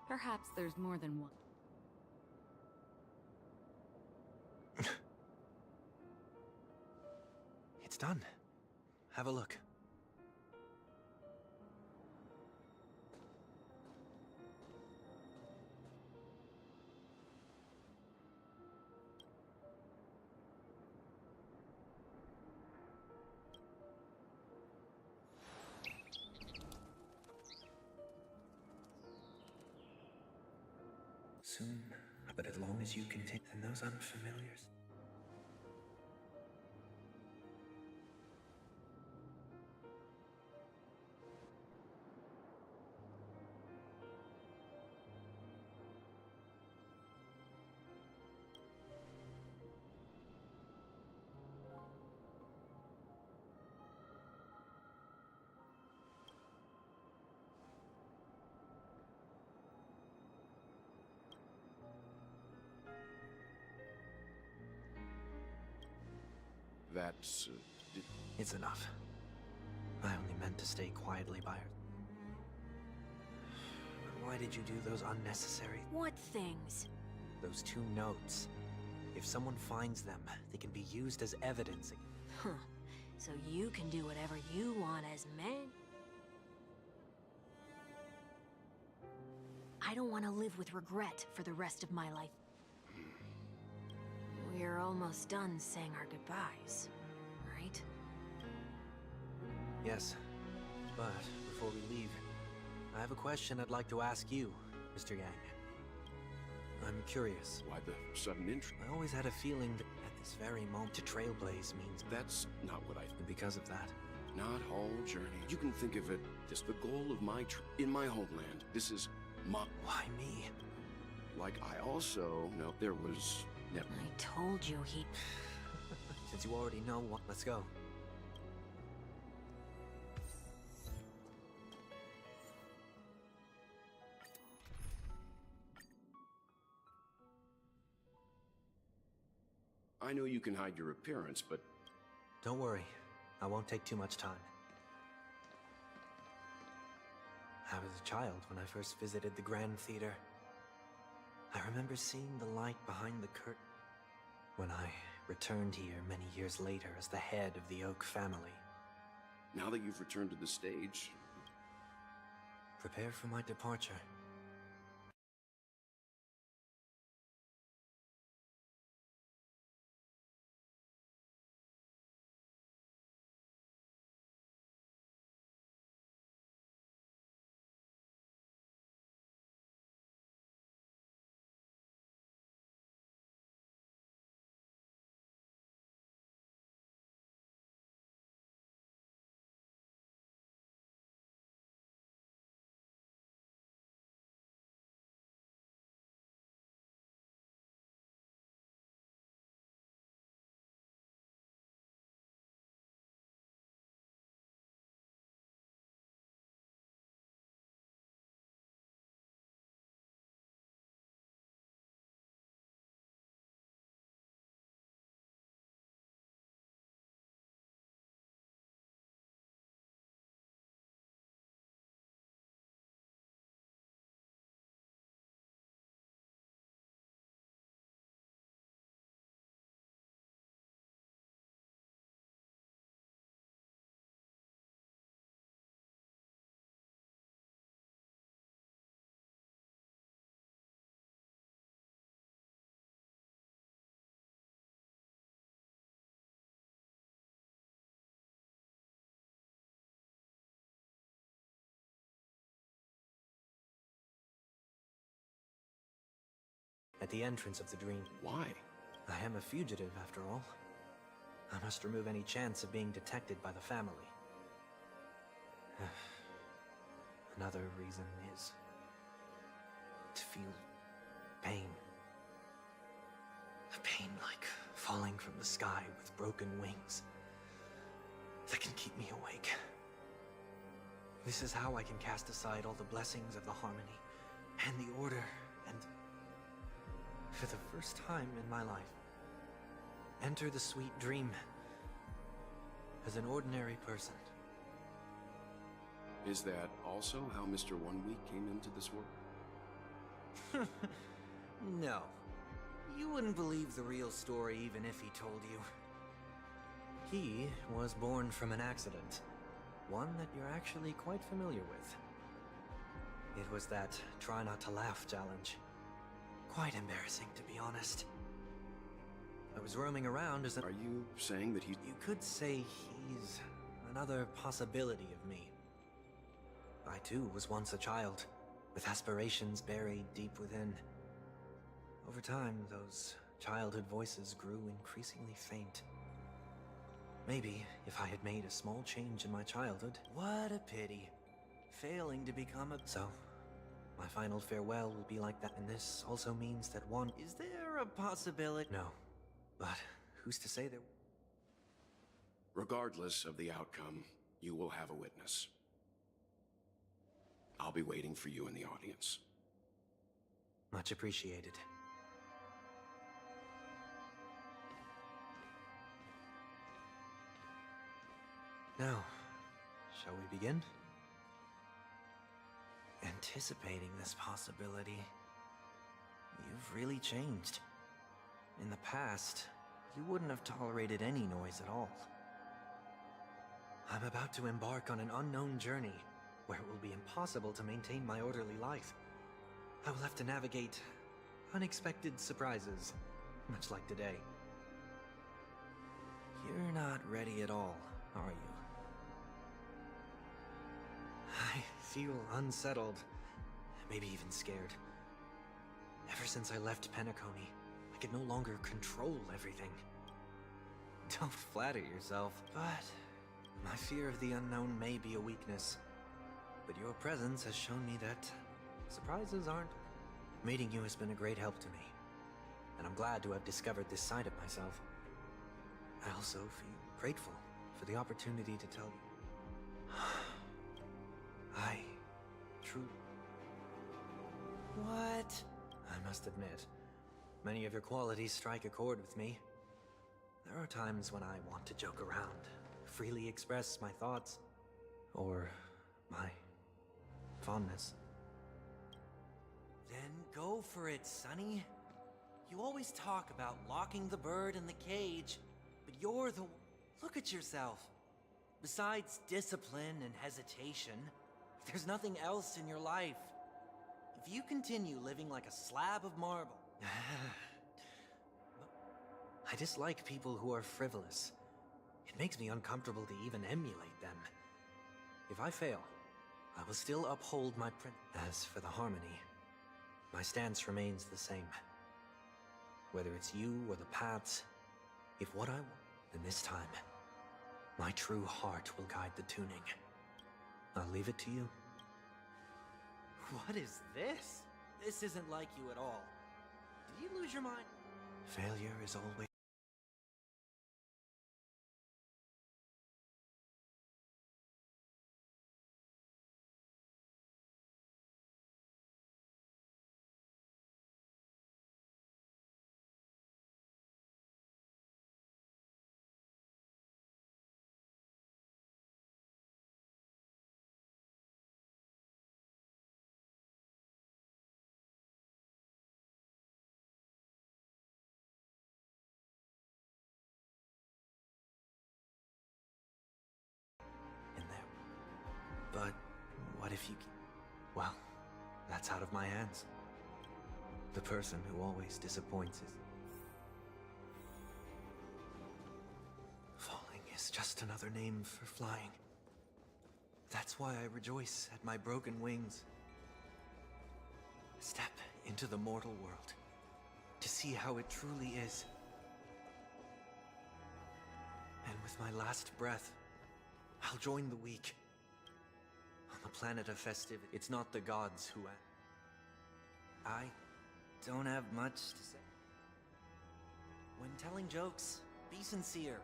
S2: Perhaps there's more than one.
S1: It's done. Have a look. Soon, but as long as you continue, and those unfamiliars.
S4: That's...
S1: It's enough. I only meant to stay quietly by her. Why did you do those unnecessary...
S2: What things?
S1: Those 2 notes. If someone finds them, they can be used as evidence.
S2: Huh. So you can do whatever you want as man? I don't want to live with regret for the rest of my life. We're almost done saying our goodbyes, right?
S1: Yes. But before we leave, I have a question I'd like to ask you, Mr. Yang. I'm curious.
S4: Why the sudden interest?
S1: I always had a feeling that at this very moment to trailblaze means...
S4: That's not what I...
S1: And because of that...
S4: Not whole journey. You can think of it as the goal of my in my homeland. This is my...
S1: Why me?
S4: Like, I also know there was... Never.
S2: I told you he...
S1: Since you already know what... Let's go.
S4: I know you can hide your appearance, but
S1: Don't worry, I won't take too much time. I was a child when I first visited the Grand Theater. I remember seeing the light behind the curtain when I returned here many years later as the head of the Oak family.
S4: now that you've returned to the stage,
S1: Prepare for my departure. At the entrance of the dream.
S4: why?
S1: I am a fugitive, after all. I must remove any chance of being detected by the family. Another reason is to feel pain. A pain like falling from the sky with broken wings that can keep me awake. This is how I can cast aside all the blessings of the harmony and the order and, for the first time in my life, enter the sweet dream as an ordinary person.
S4: Is that also how Mr. 1 Week came into this world?
S1: No. You wouldn't believe the real story even if he told you. He was born from an accident. One that you're actually quite familiar with. It was that try not to laugh challenge. Quite embarrassing, to be honest. I was roaming around as a...
S4: Are you saying that he...
S1: You could say he's another possibility of me. I too was once a child, with aspirations buried deep within. Over time, those childhood voices grew increasingly faint. Maybe if I had made a small change in my childhood... What a pity. Failing to become a... So, my final farewell will be like that, and this also means that one... Is there a possibility? No. But who's to say there...
S4: Regardless of the outcome, you will have a witness. I'll be waiting for you in the audience.
S1: Much appreciated. Now, shall we begin? Anticipating this possibility, you've really changed. In the past, you wouldn't have tolerated any noise at all. I'm about to embark on an unknown journey, where it will be impossible to maintain my orderly life. I will have to navigate unexpected surprises, much like today. You're not ready at all, are you? I feel unsettled, maybe even scared. Ever since I left Penacony, I could no longer control everything. Don't flatter yourself, but my fear of the unknown may be a weakness. But your presence has shown me that surprises aren't. Meeting you has been a great help to me, and I'm glad to have discovered this side of myself. I also feel grateful for the opportunity to tell you. I truly... What? I must admit, many of your qualities strike a chord with me. There are times when I want to joke around, freely express my thoughts, or my fondness.
S11: Then go for it, Sonny. You always talk about locking the bird in the cage, but you're the... Look at yourself. Besides discipline and hesitation, there's nothing else in your life. If you continue living like a slab of marble...
S1: I dislike people who are frivolous. It makes me uncomfortable to even emulate them. If I fail, I will still uphold my As for the harmony, my stance remains the same. Whether it's you or the paths, if what I want, then this time, my true heart will guide the tuning. I'll leave it to you.
S11: What is this? This isn't like you at all. Did you lose your mind?
S1: Failure is always... in there. But what if you... Well, that's out of my hands. The person who always disappoints is... Falling is just another name for flying. That's why I rejoice at my broken wings. Step into the mortal world to see how it truly is. And with my last breath, I'll join the weak. On the planet of festivity, it's not the gods who
S11: I don't have much to say. When telling jokes, be sincere.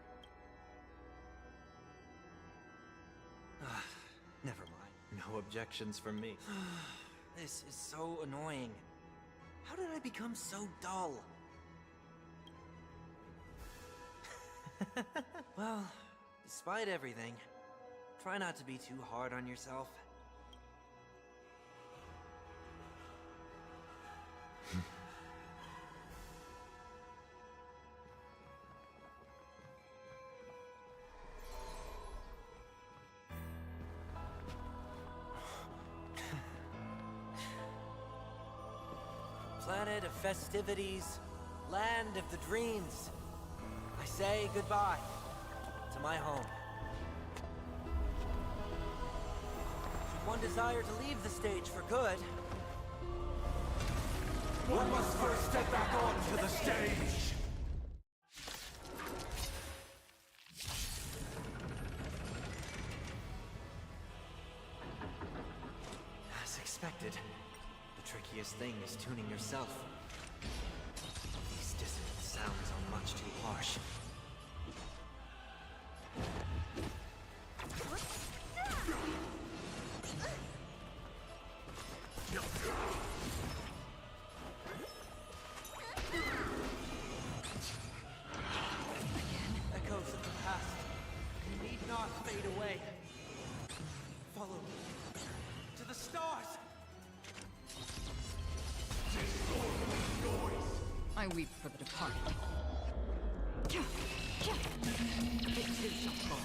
S1: Never mind. No objections from me.
S11: This is so annoying. How did I become so dull? Well, despite everything, try not to be too hard on yourself. Planet of festivities, land of the dreams. I say goodbye to my home. Should one desire to leave the stage for good,
S10: One must first step back onto the stage!
S1: As expected, the trickiest thing is tuning yourself. These dissonant sounds are much too harsh.
S11: echoes of the past need not fade away. Follow me to the stars!
S9: I weep for the departed. It too shall fall.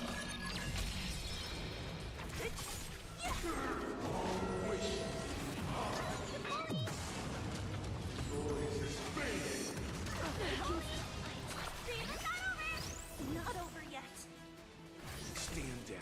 S3: Not over yet.
S4: Stand down.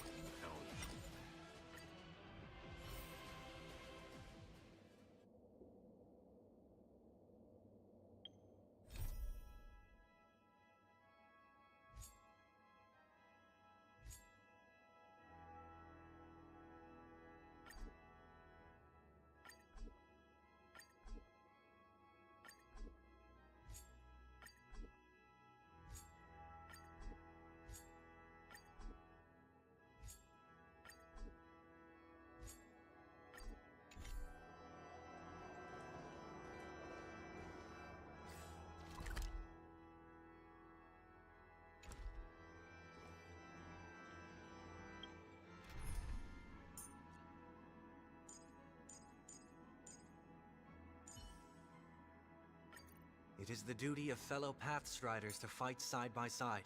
S1: It is the duty of fellow Pathstriders to fight side by side.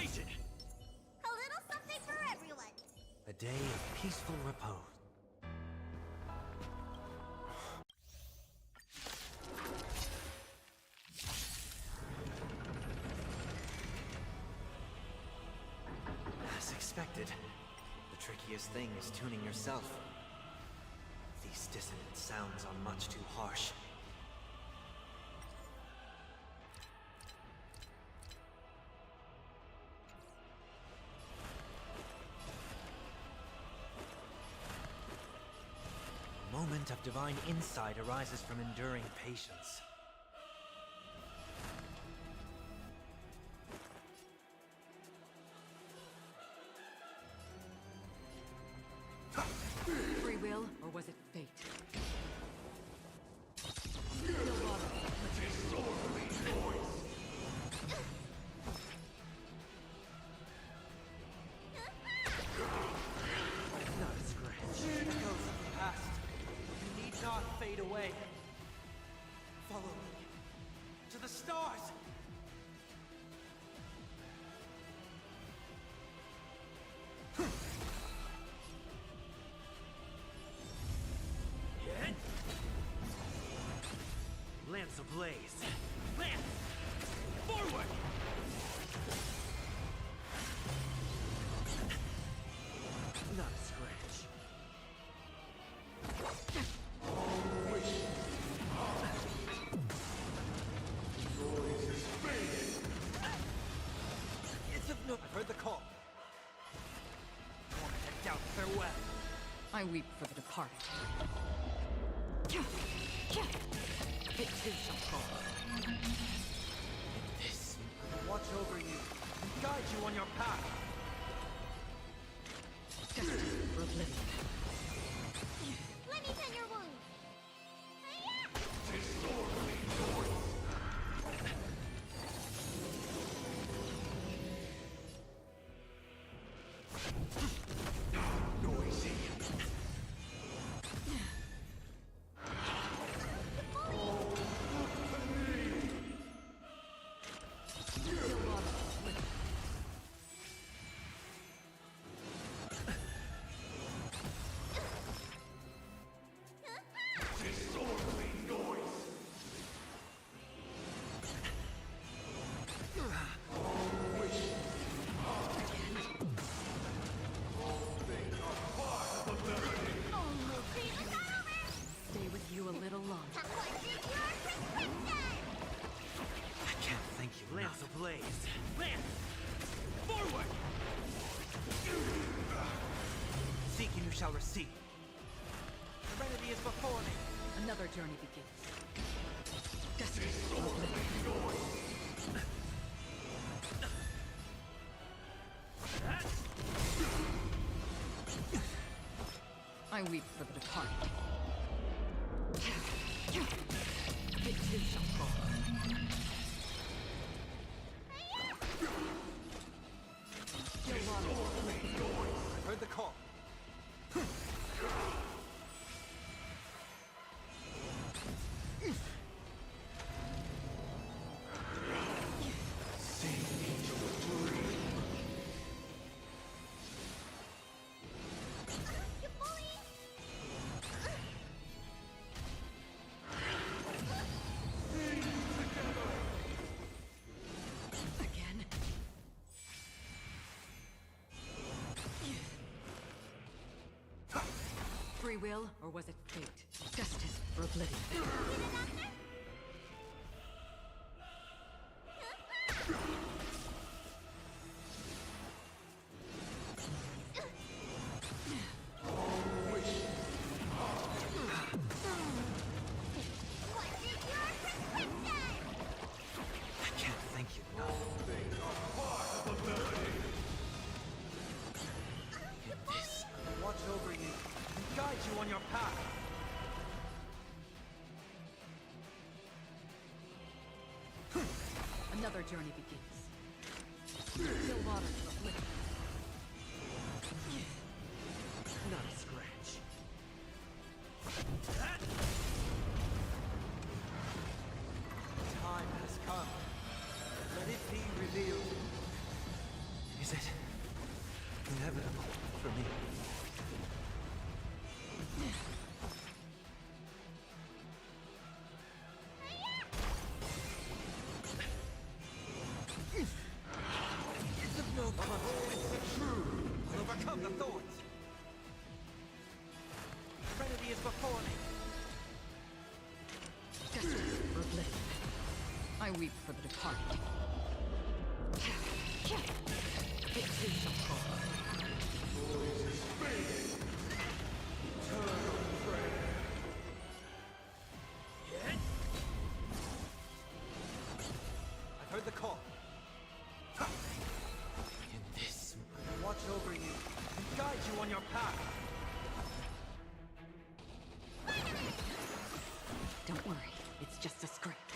S10: Completed!
S3: A little something for everyone.
S1: A day of peaceful repose. As expected, the trickiest thing is tuning yourself. These dissonant sounds are much too harsh. A moment of divine insight arises from enduring patience.
S9: Free will, or was it fate?
S1: Not a scratch. Echoes of the past. You need not fade away. Follow me. To the stars! Lance ablaze. Lance! Forward! Not a scratch. It's a... No, I've heard the call. More head down, farewell.
S9: I weep for the departed. It too shall fall.
S1: This will watch over you and guide you on your path.
S9: Destined for oblivion.
S3: Let me tend your wounds. Hi-ya!
S9: Stay with you a little longer.
S1: I can't thank you. Lance ablaze. Lance! Forward! Seek and you shall receive. Serenity is before me.
S9: Another journey begins. Destined for oblivion. I weep for the departed. It too shall fall.
S1: I've heard the call.
S9: Again. Free will, or was it fate? Destined for oblivion.
S1: I can't thank you enough. In this, watch over you and guide you on your path.
S9: Another journey begins. Still water for oblivion.
S1: Not a scratch. Time has come. Let it be revealed. for me.
S11: It's of no consequence. The true will overcome the thorns. Serenity is before me.
S9: Destiny for oblivion. I weep for the departed. It too shall fall.
S11: I've heard the call. In this, watch over you and guide you on your path.
S9: Don't worry, it's just a script.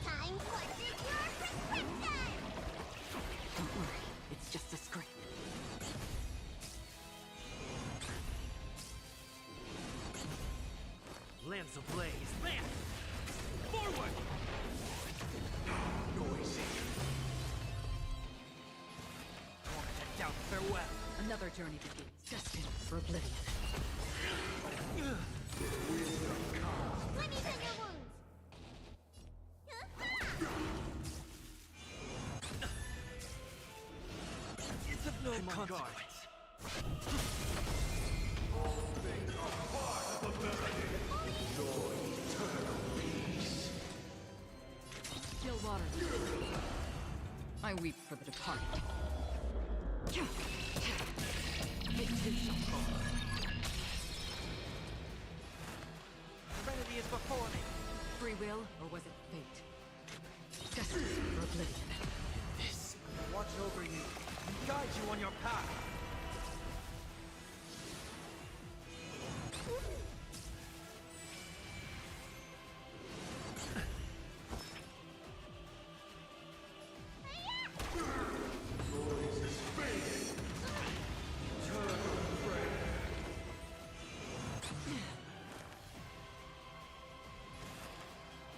S3: Time for your prescription!
S9: Don't worry, it's just a script.
S11: Lamps ablaze. Lamp! Forward! Noisy. Torment and doubt, farewell.
S9: Another journey begins. Destined for oblivion.
S3: Let me tend your wounds!
S11: It's of no consequence.
S9: Still water. I weep for the departed. It too shall fall.
S11: Serenity is before me.
S9: Free will, or was it fate? Destiny for oblivion.
S11: This will watch over you and guide you on your path.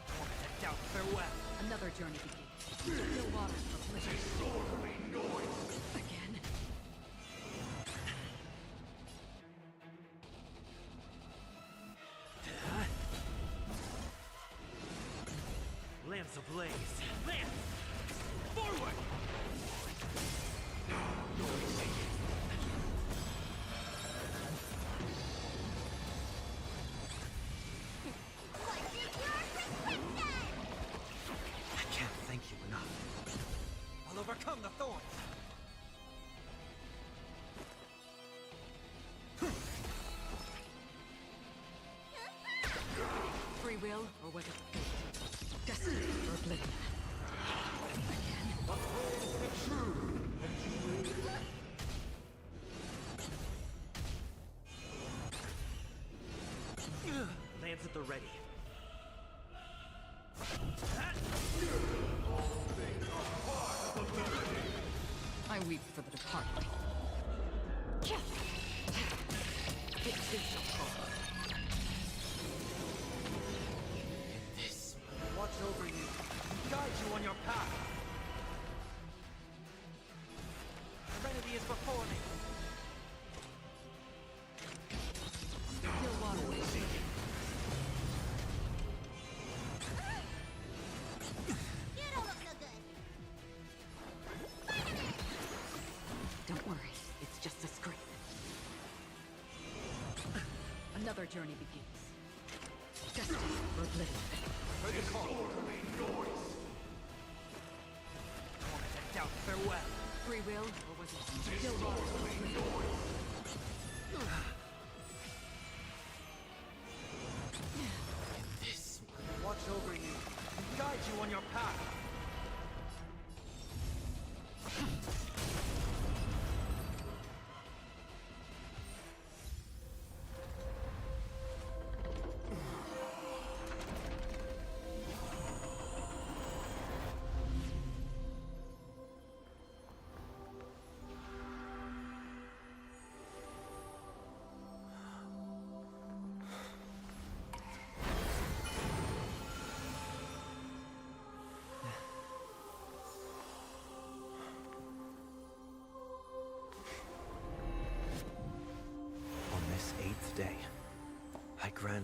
S11: Torment and doubt, farewell.
S9: Another journey begins. Still water for oblivion. Again.
S11: Lamps ablaze. Lamps! Forward!
S3: What is your prescription?
S11: I can't thank you enough. I'll overcome the thorns.
S9: Free will, or was it fate? Destiny for oblivion. Again.
S11: Lamps at the ready.
S9: I weep for the departed. It too shall fall.
S11: This will watch over you and guide you on your path. Serenity is before me.
S9: Still water.
S3: You don't look so good.
S9: Don't worry, it's just a script. Another journey begins. Destiny for oblivion.
S11: Heard the call. Torment and doubt, farewell.
S9: Free will, or was it still water?
S11: This will watch over you and guide you on your path.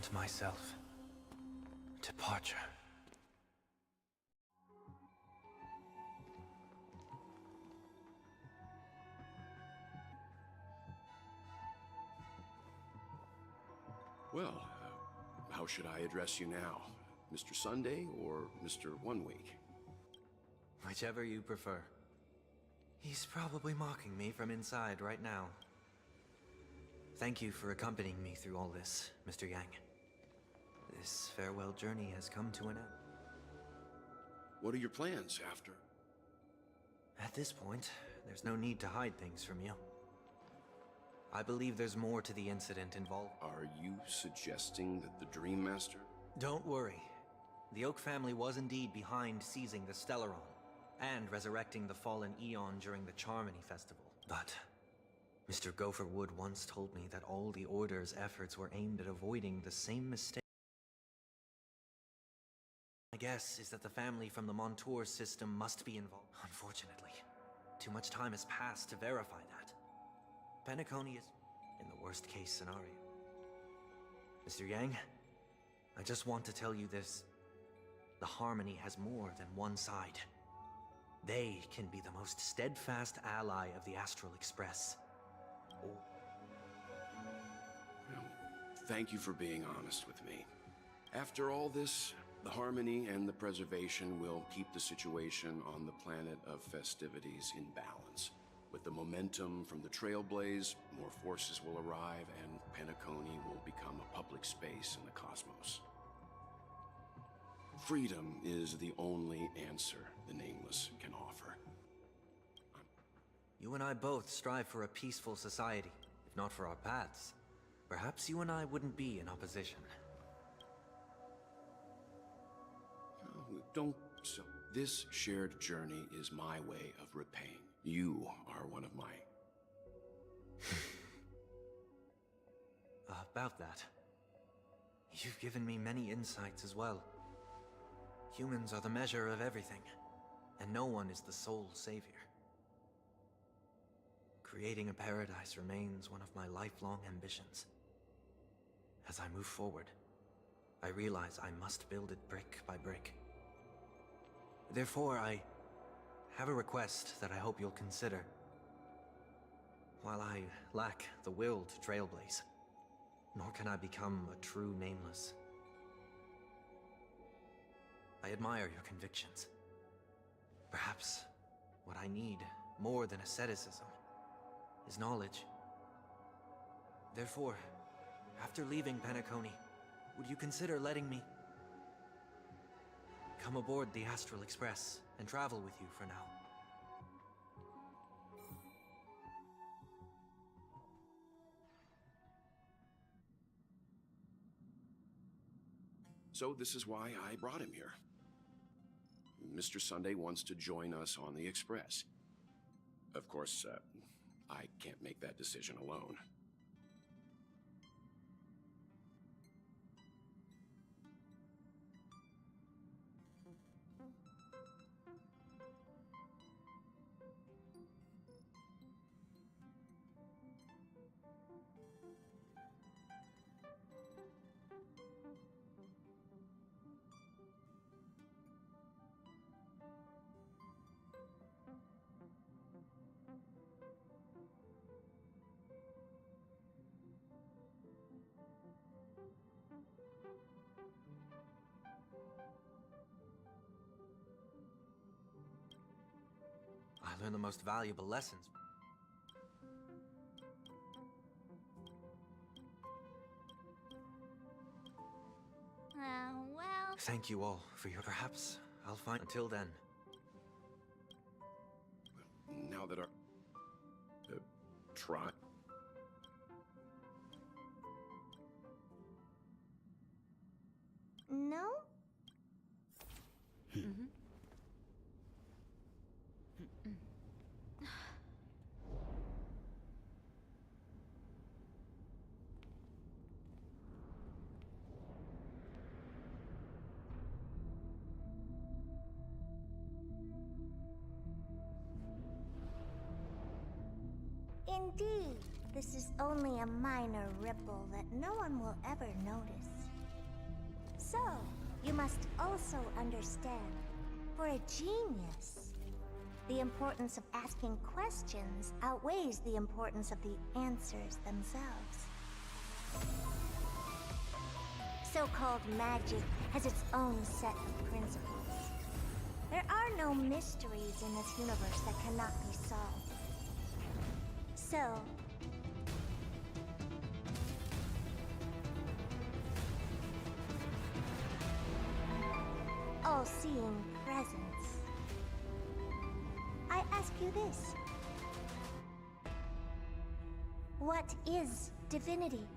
S1: present myself. Departure.
S4: Well, how should I address you now? Mr. Sunday or Mr. 1 Week?
S1: Whichever you prefer. He's probably mocking me from inside right now. Thank you for accompanying me through all this, Mr. Yang. This farewell journey has come to an end.
S4: What are your plans after?
S1: At this point, there's no need to hide things from you. I believe there's more to the incident involved.
S4: Are you suggesting that the Dream Master?
S1: Don't worry. The Oak family was indeed behind seizing the Stellaron and resurrecting the fallen Eon during the Charmony Festival. But Mr. Gopherwood once told me that all the Order's efforts were aimed at avoiding the same mistake. My guess is that the family from the Montour system must be involved. Unfortunately, too much time has passed to verify that. Penacony is in the worst-case scenario. Mr. Yang, I just want to tell you this. The Harmony has more than one side. They can be the most steadfast ally of the Astral Express.
S4: Well, thank you for being honest with me. After all this, the Harmony and the Preservation will keep the situation on the planet of festivities in balance. With the momentum from the Trailblaze, more forces will arrive and Penacony will become a public space in the cosmos. Freedom is the only answer the Nameless can offer.
S1: You and I both strive for a peaceful society, if not for our paths. Perhaps you and I wouldn't be in opposition.
S4: Don't so. This shared journey is my way of repaying. You are one of my...
S1: About that. You've given me many insights as well. Humans are the measure of everything, and no one is the sole savior. Creating a paradise remains one of my lifelong ambitions. As I move forward, I realize I must build it brick by brick. Therefore, I have a request that I hope you'll consider. While I lack the will to trailblaze, nor can I become a true Nameless. I admire your convictions. Perhaps what I need, more than asceticism, is knowledge. Therefore, after leaving Penacony, would you consider letting me come aboard the Astral Express and travel with you for now?
S4: So this is why I brought him here. Mr. Sunday wants to join us on the Express. Of course, I can't make that decision alone.
S1: I learned the most valuable lessons.
S3: Well...
S1: Thank you all for your... Perhaps I'll find... Until then.
S4: Now that our... try...
S3: No? Indeed, this is only a minor ripple that no one will ever notice.
S12: you must also understand, for a genius, the importance of asking questions outweighs the importance of the answers themselves. So-called magic has its own set of principles. There are no mysteries in this universe that cannot be solved. So, all-seeing presence, I ask you this. What is divinity?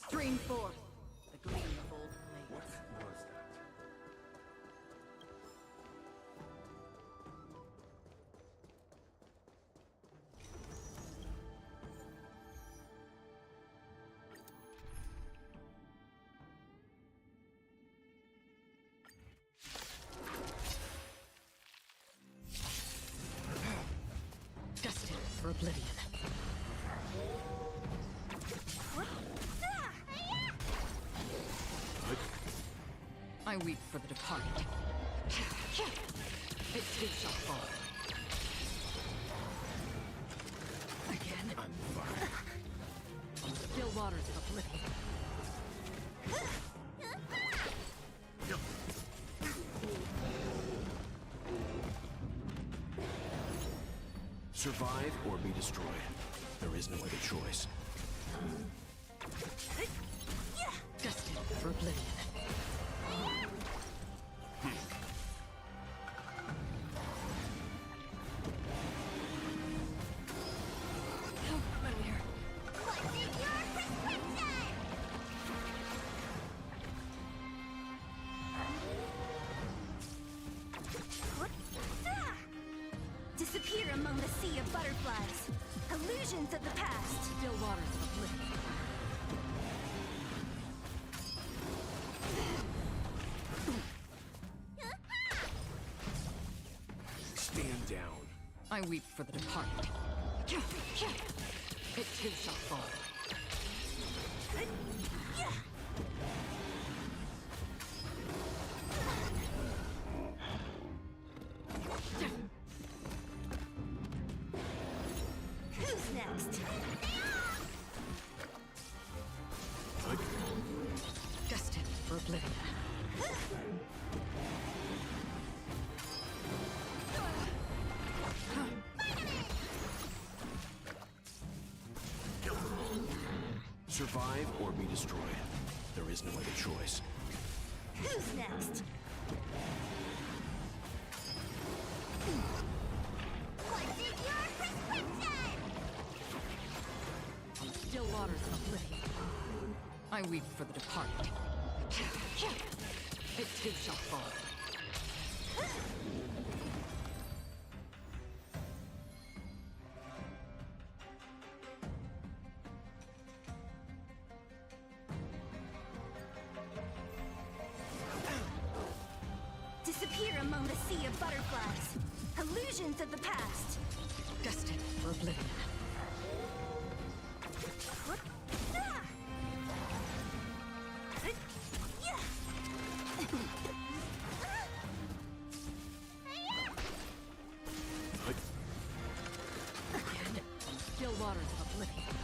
S9: Stream forth the gleam of old blades.
S5: What was that?
S9: oblivion. I weep for the departed. It too shall fall. Again.
S4: I'm fine.
S9: Still waters of oblivion.
S4: Survive or be destroyed. There is no other choice.
S9: Destined for oblivion.
S12: Disappear among the sea of butterflies. Illusions of the past.
S9: Still waters of oblivion.
S4: Stand down.
S9: I weep for the departed. It too shall fall.
S12: Who's next?
S9: Destined for oblivion.
S4: Survive or be destroyed. There is no other choice.
S12: Who's next? What's in your prescription?
S9: Still waters of oblivion. I weep for the departed. It too shall fall.
S12: Disappear among the sea of butterflies. Illusions of the past.
S9: Destined for oblivion. Again, still waters of oblivion.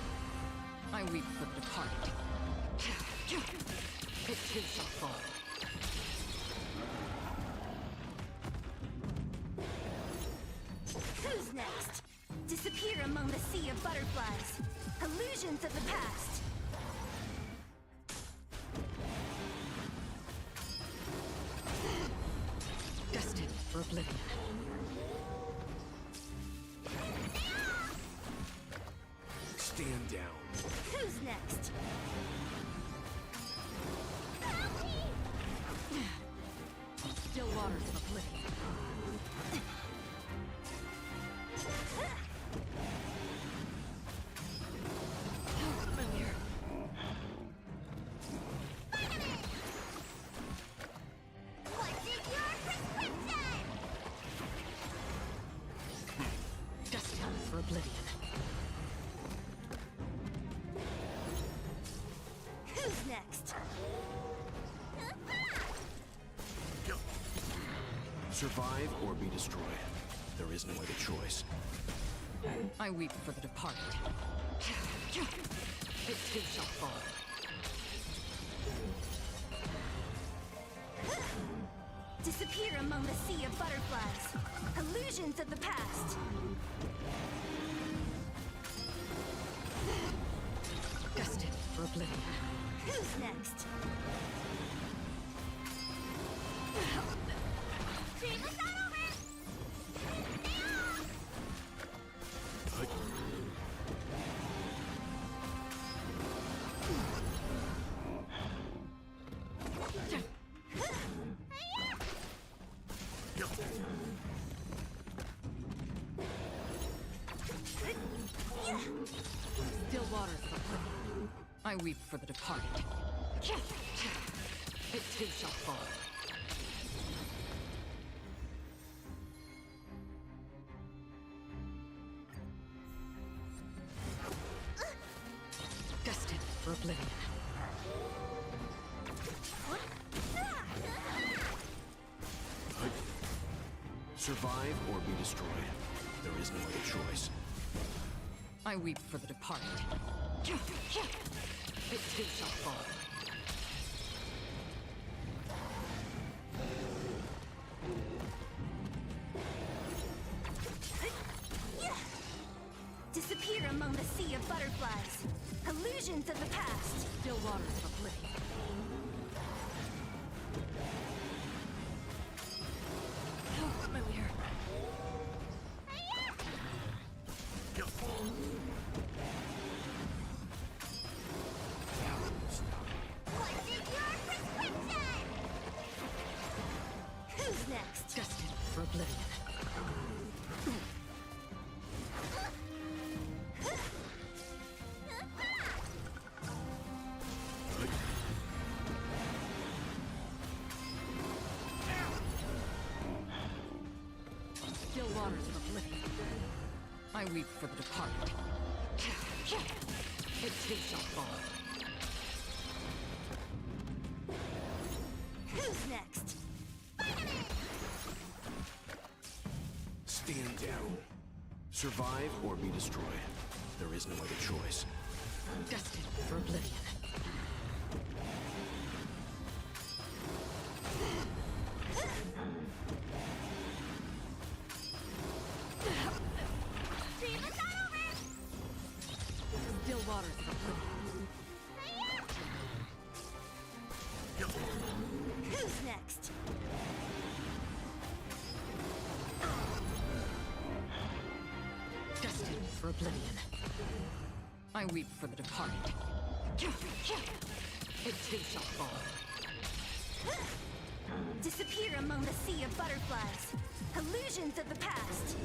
S9: I weep for the departed. It too shall fall.
S12: Who's next? Disappear among the sea of butterflies. Illusions of the past.
S9: Destined for oblivion.
S4: Stand down.
S12: Who's next?
S9: Still waters of oblivion. Familiar.
S12: What's in your prescription?
S9: Destined for oblivion.
S12: Who's next?
S4: Survive or be destroyed. There is no other choice.
S9: I weep for the departed. It too shall fall.
S12: Disappear among the sea of butterflies. Illusions of the past.
S9: Destined for oblivion.
S12: Who's next? Dream is not over!
S9: Still waters of oblivion. I weep for the departed. It too shall fall.
S4: Survive or be destroyed. There is no other choice.
S9: I weep for the departed. It too shall fall.
S12: Disappear among the sea of butterflies. Illusions of the past.
S9: Still waters of oblivion. Oh, familiar.
S12: What's in your prescription? Who's next?
S9: Destined for oblivion. Still waters of oblivion. I weep for the departed. It too shall fall.
S12: Who's next?
S4: Stand down. Survive or be destroyed. There is no other choice.
S9: Destined for oblivion. Still waters of oblivion.
S12: Who's next?
S9: Destined for oblivion. I weep for the departed. It too shall fall.
S12: Disappear among the sea of butterflies. Illusions of the past.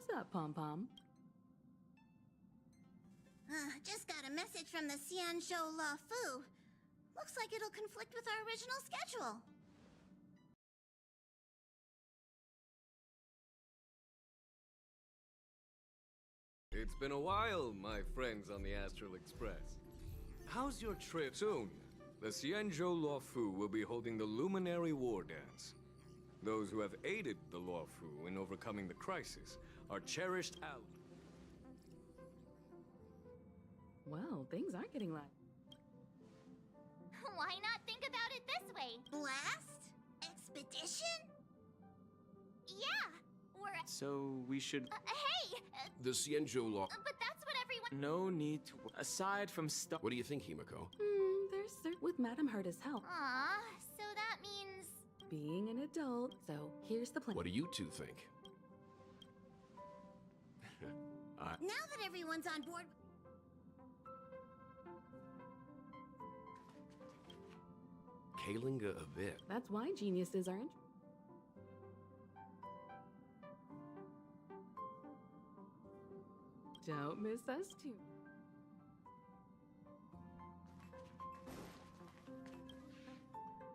S9: What's up, Pom Pom?
S12: Just got a message from the Xianzhou La Fu. Looks like it'll conflict with our original schedule.
S13: It's been a while, my friends on the Astral Express. How's your trip? Soon, the Xianzhou Luofu will be holding the Luminary War Dance. Those who have aided the Luofu in overcoming the crisis are cherished allies.
S9: Well, things aren't getting light.
S3: Why not think about it this way?
S12: Blast? Expedition?
S3: Yeah, we're...
S14: So we should...
S3: hey!
S4: The Xianzhou Law.
S3: But that's what everyone...
S14: No need to... Aside from stuff...
S4: What do you think, Himiko?
S9: With Madame Herta's help.
S3: Aw, so that means...
S9: Being an adult, so here's the plan.
S4: What do you two think?
S12: Now that everyone's on board...
S4: Kalinga a bit.
S9: That's why geniuses are in... Don't miss us too.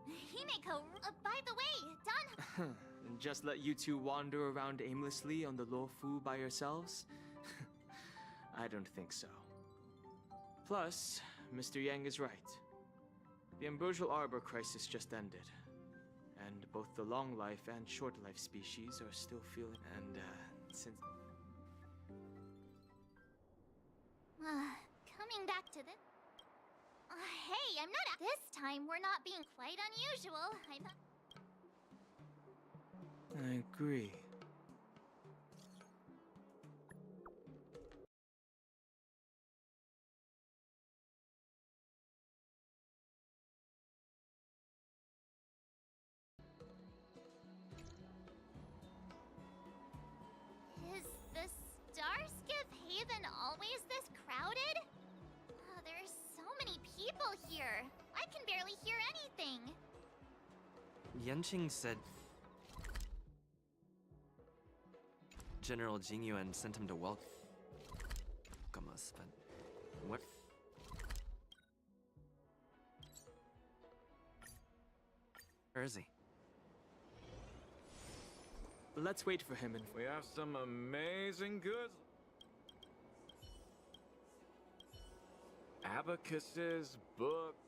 S3: Himiko, by the way, done...
S14: And just let you two wander around aimlessly on the Luofu by yourselves? I don't think so. Plus, Mr. Yang is right. The Ambrosial Arbor crisis just ended. And both the long life and short life species are still feeling... And, since...
S3: Coming back to this... hey, I'm not... This time, we're not being quite unusual. I thought...
S14: I agree.
S3: Is the Starskiff Haven always this crowded? There's so many people here. I can barely hear anything.
S1: Yanqing said General Jingyuan sent him to welcome us, but what? Where is he?
S14: Let's wait for him and...
S13: We have some amazing goods. Abacuses, books.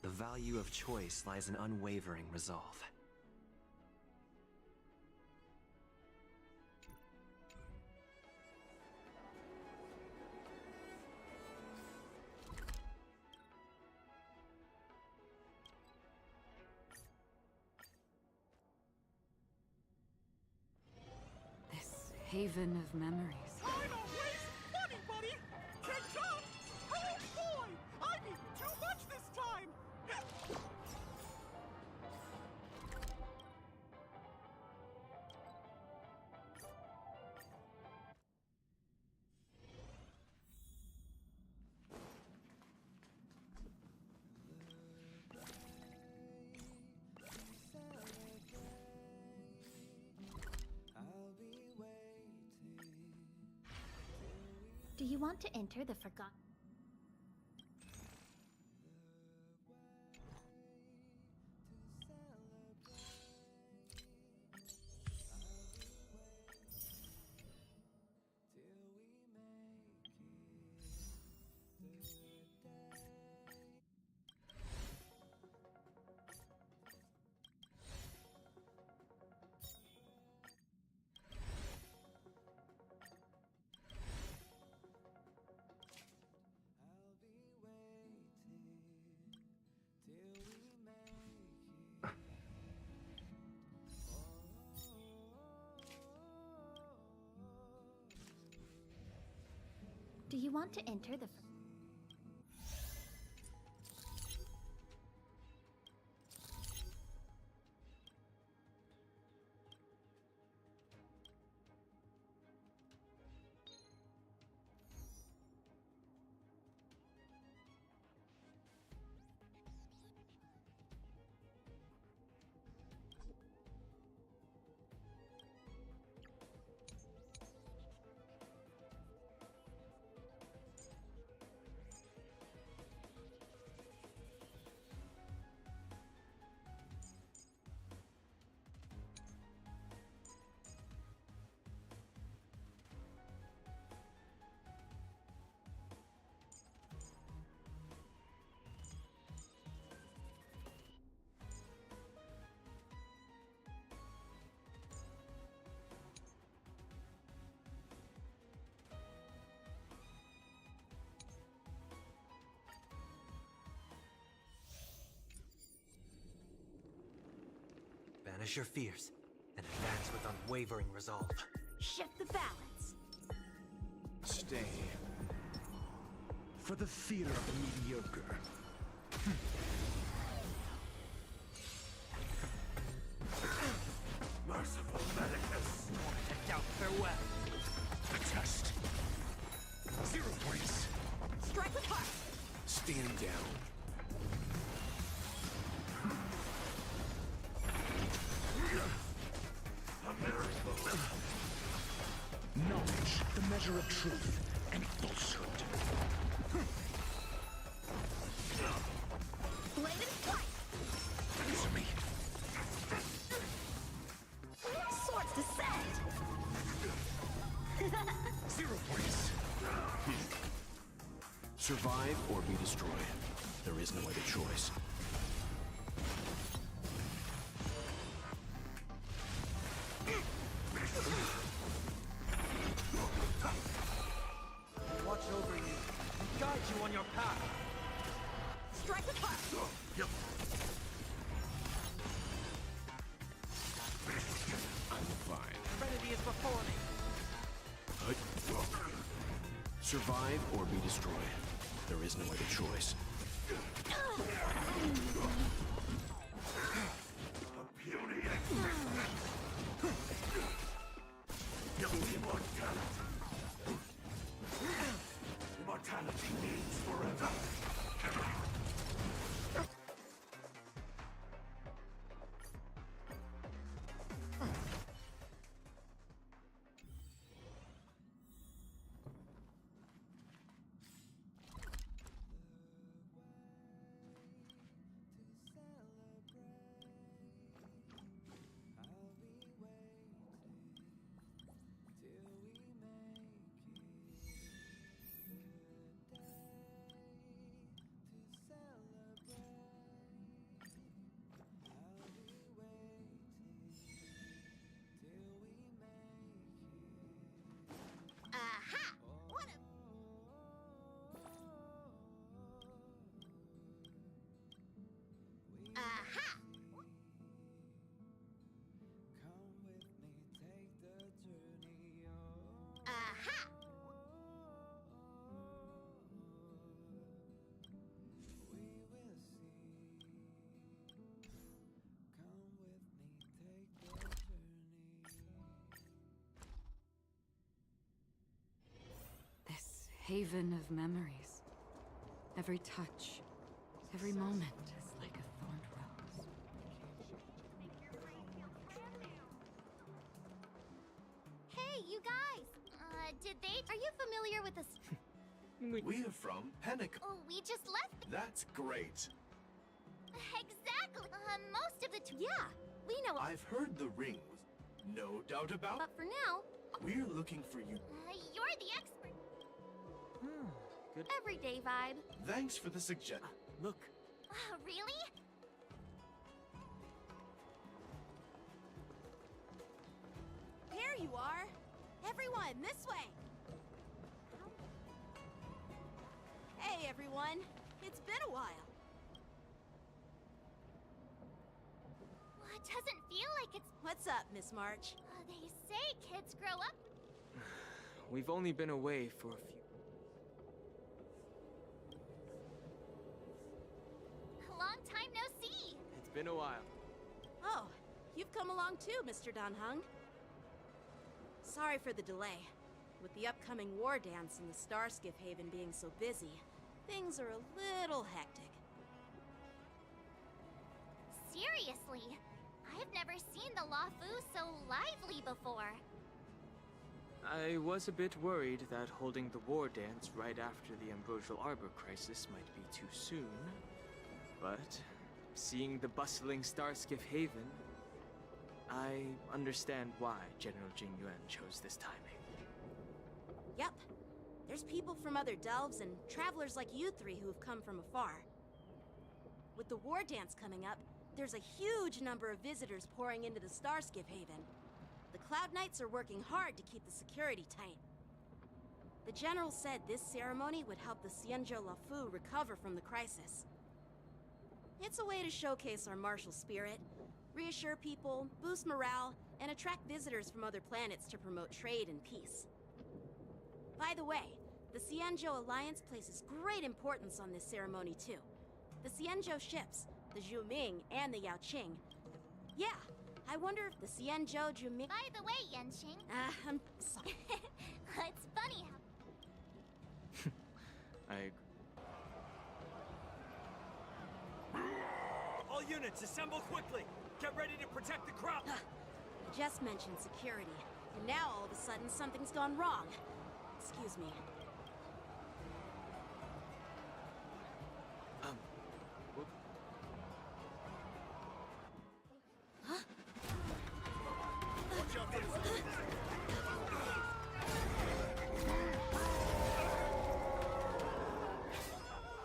S1: The value of choice lies in unwavering resolve.
S2: This haven of memories.
S10: I don't waste money, buddy! Catch up! Oh boy! I'm eating too much this time!
S3: Do you want to enter the forgotten? Do you want to enter the...
S11: banish your fears, and advance with unwavering resolve.
S12: Shift the balance.
S8: Stay. For the theater of the mediocre.
S10: Merciful Medicus!
S11: To doubt farewell.
S8: The test. 0 points.
S12: Strike with heart.
S4: Stand down.
S10: A miracle!
S8: Knowledge, the measure of truth and falsehood.
S12: Blade and strike.
S8: Answer me.
S12: Swords descend.
S8: 0 points.
S4: Survive or be destroyed. There is no other choice.
S11: Watch over you and guide you on your path.
S12: Strike with heart.
S4: I'm fine.
S11: Serenity is before me.
S4: Survive or be destroyed. There is no other choice.
S10: Immortality means forever.
S12: Aha! What a... Aha! Aha!
S9: This haven of memories. Every touch, every moment is like a thorned rose.
S3: Hey, you guys! Are you familiar with this?
S8: We're from Hennick.
S3: Oh, we just left.
S8: That's great.
S3: Exactly! Most of the yeah, we know.
S8: I've heard the rings. No doubt about.
S3: But for now,
S8: We're looking for you.
S3: you're the expert.
S14: Good.
S3: Everyday vibe.
S8: Thanks for the suggestion.
S11: Look,
S3: Really?
S12: Here you are. Everyone, this way. Hey, everyone. It's been a while.
S3: Well, it doesn't feel like it's.
S12: What's up, Miss March?
S3: They say kids grow up.
S14: We've only been away for a few.
S3: Long time no see.
S14: It's been a while.
S12: Oh, you've come along too, Mr. Danhung. Sorry for the delay. With the upcoming war dance and the Starskiff Haven being so busy, things are a little hectic.
S3: Seriously, I've never seen the Lafu so lively before.
S14: I was a bit worried that holding the war dance right after the Ambrosial Arbor crisis might be too soon. But seeing the bustling Starskiff Haven, I understand why General Jing Yuan chose this timing.
S12: Yep. There's people from other delves and travelers like you three who have come from afar. With the war dance coming up, there's a huge number of visitors pouring into the Starskiff Haven. The Cloud Knights are working hard to keep the security tight. The General said this ceremony would help the Xianzhou Lafu recover from the crisis. It's a way to showcase our martial spirit, reassure people, boost morale, and attract visitors from other planets to promote trade and peace. By the way, the Xianzhou Alliance places great importance on this ceremony too. The Xianzhou ships, the Zhuming and the Yaoqing. Yeah, I wonder if the Xianzhou Zhuming...
S3: By the way, Yanqing...
S12: I'm sorry.
S3: It's funny how...
S10: All units, assemble quickly! Get ready to protect the crop!
S12: I just mentioned security, and now all of a sudden something's gone wrong. Excuse me.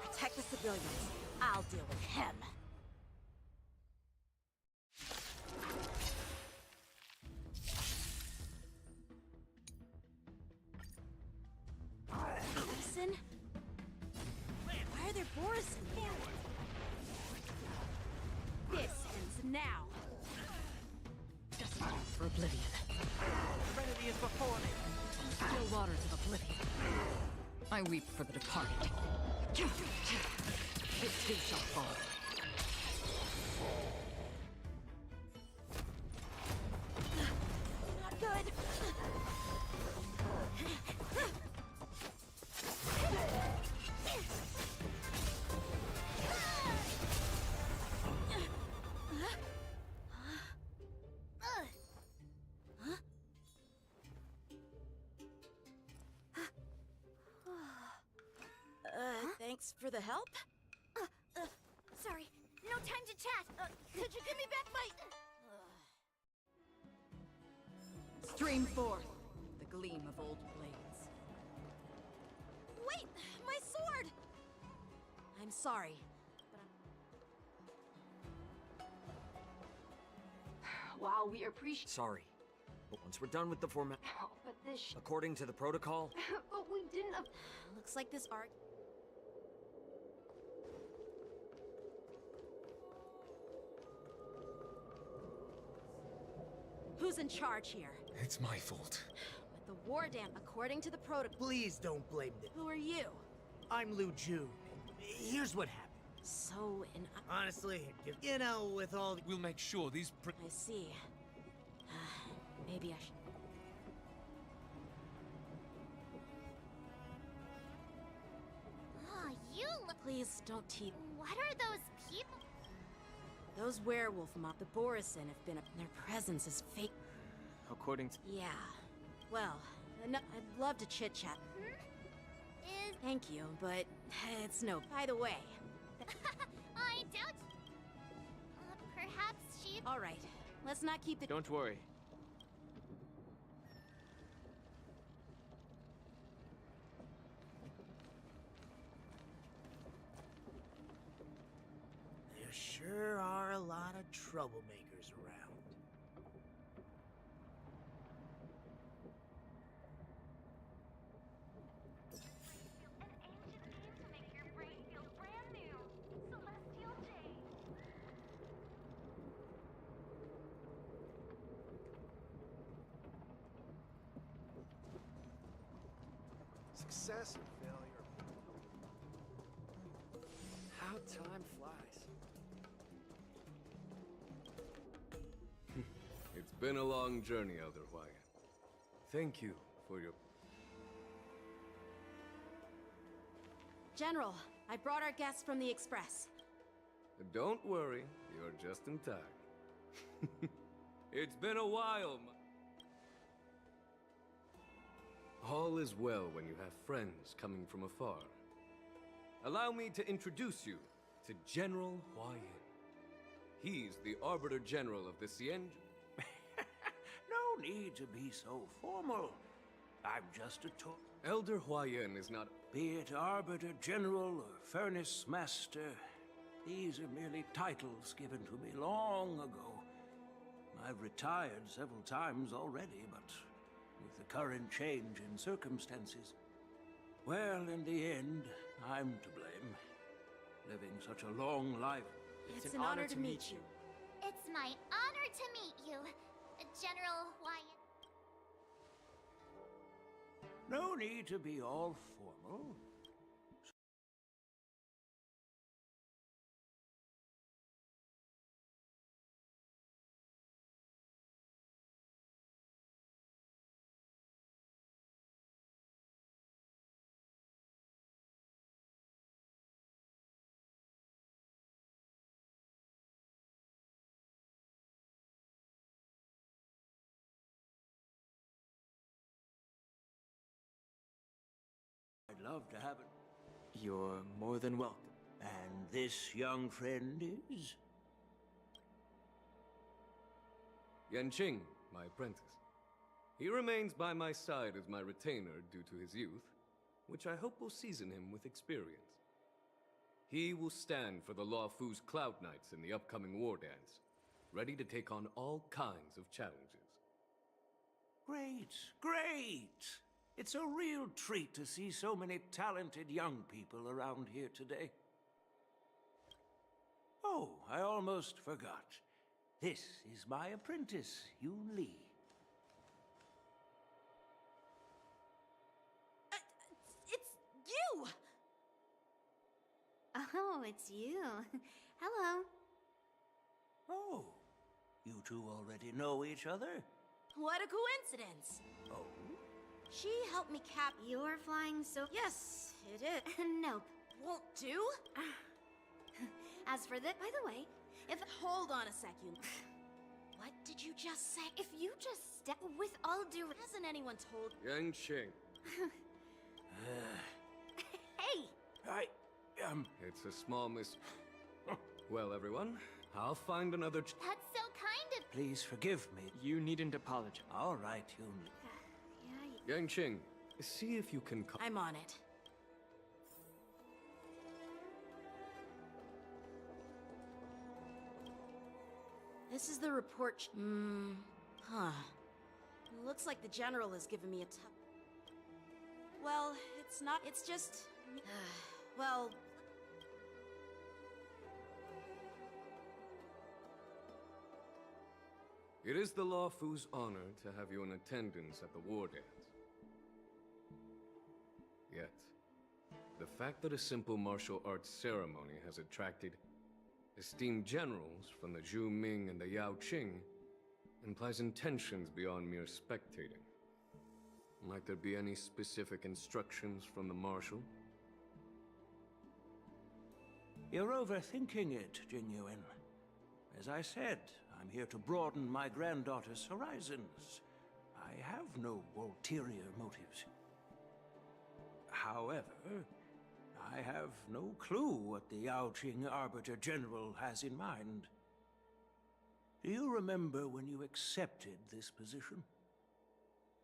S12: Protect the civilians. I'll deal with him. Listen? Why are there Boris in here? This ends now.
S9: Just for oblivion.
S10: Serenity is before me.
S9: Still waters of oblivion. I weep for the departed. It too shall fall.
S12: Not good. Thanks for the help.
S3: Sorry, no time to chat. Could you give me back my...
S9: Stream forth the gleam of old blades.
S12: Wait, my sword! I'm sorry, but
S2: While we appreciate...
S11: Sorry. But once we're done with the format...
S2: Oh, but this...
S11: According to the protocol...
S2: But we didn't...
S12: Looks like this arc... Who's in charge here?
S8: It's my fault.
S12: With the war dam, according to the protocol...
S10: Please don't blame me.
S12: Who are you?
S10: I'm Lu Jun. Here's what happened.
S12: So,
S10: Honestly, you know, with all...
S8: We'll make sure these
S12: I see. Maybe I should...
S3: Oh, you look...
S12: Please don't tease...
S3: What are those people?
S12: Those werewolf mob, the Borisin, have been... Their presence is fake.
S14: According to...
S12: Yeah. Well, I'd love to chit-chat. Thank you, but it's no... By the way...
S3: I doubt... perhaps she...
S12: Alright, let's not keep the...
S14: Don't worry.
S10: There sure are a lot of troublemakers around.
S1: Success and failure. How time flies.
S13: It's been a long journey, Elder Hwyan. Thank you for your...
S12: General, I brought our guests from the Express.
S13: Don't worry, you're just in time. It's been a while, All is well when you have friends coming from afar. Allow me to introduce you to General Hwyan. He's the Arbiter General of the Xianzhou.
S15: No need to be so formal. I'm just a
S13: Elder Hwyan is not...
S15: Be it Arbiter General or Furnace Master, these are merely titles given to me long ago. I've retired several times already, but with the current change in circumstances, well, in the end, I'm to blame. Living such a long life.
S12: It's an honor to meet you.
S3: It's my honor to meet you, General Wyatt.
S15: No need to be all formal. I'd love to have it.
S14: You're more than welcome.
S15: And this young friend is?
S13: Yanqing, my apprentice. He remains by my side as my retainer due to his youth, which I hope will season him with experience. He will stand for the Law Fu's Cloud Knights in the upcoming war dance, ready to take on all kinds of challenges.
S15: Great, great! It's a real treat to see so many talented young people around here today. Oh, I almost forgot. This is my apprentice, Yoon Lee.
S12: It's you!
S2: Oh, it's you. Hello.
S15: Oh, you two already know each other?
S12: What a coincidence!
S15: Oh?
S12: She helped me cap.
S2: You were flying so...
S12: Yes, it is.
S2: Nope.
S12: Won't do?
S2: As for this... By the way, if...
S12: Hold on a sec, you... What did you just say?
S2: If you just step... With all due...
S12: Hasn't anyone told...
S13: Yanqing.
S2: Hey!
S13: It's a small Well, everyone, I'll find another
S3: That's so kind of...
S15: Please forgive me.
S14: You needn't apologize.
S15: All right, Yoon Lee.
S13: Yanqing, see if you can...
S12: I'm on it. This is the report. Huh. Looks like the general has given me a tough... Well, it's not... It's just... well...
S13: It is the Law Fu's honor to have you in attendance at the war dance. Yet, the fact that a simple martial arts ceremony has attracted esteemed generals from the Zhu Ming and the Yao Qing implies intentions beyond mere spectating. Might there be any specific instructions from the marshal?
S15: You're overthinking it, Jingyuan. As I said, I'm here to broaden my granddaughter's horizons. I have no ulterior motives. However, I have no clue what the Yao Qing Arbiter General has in mind. Do you remember when you accepted this position?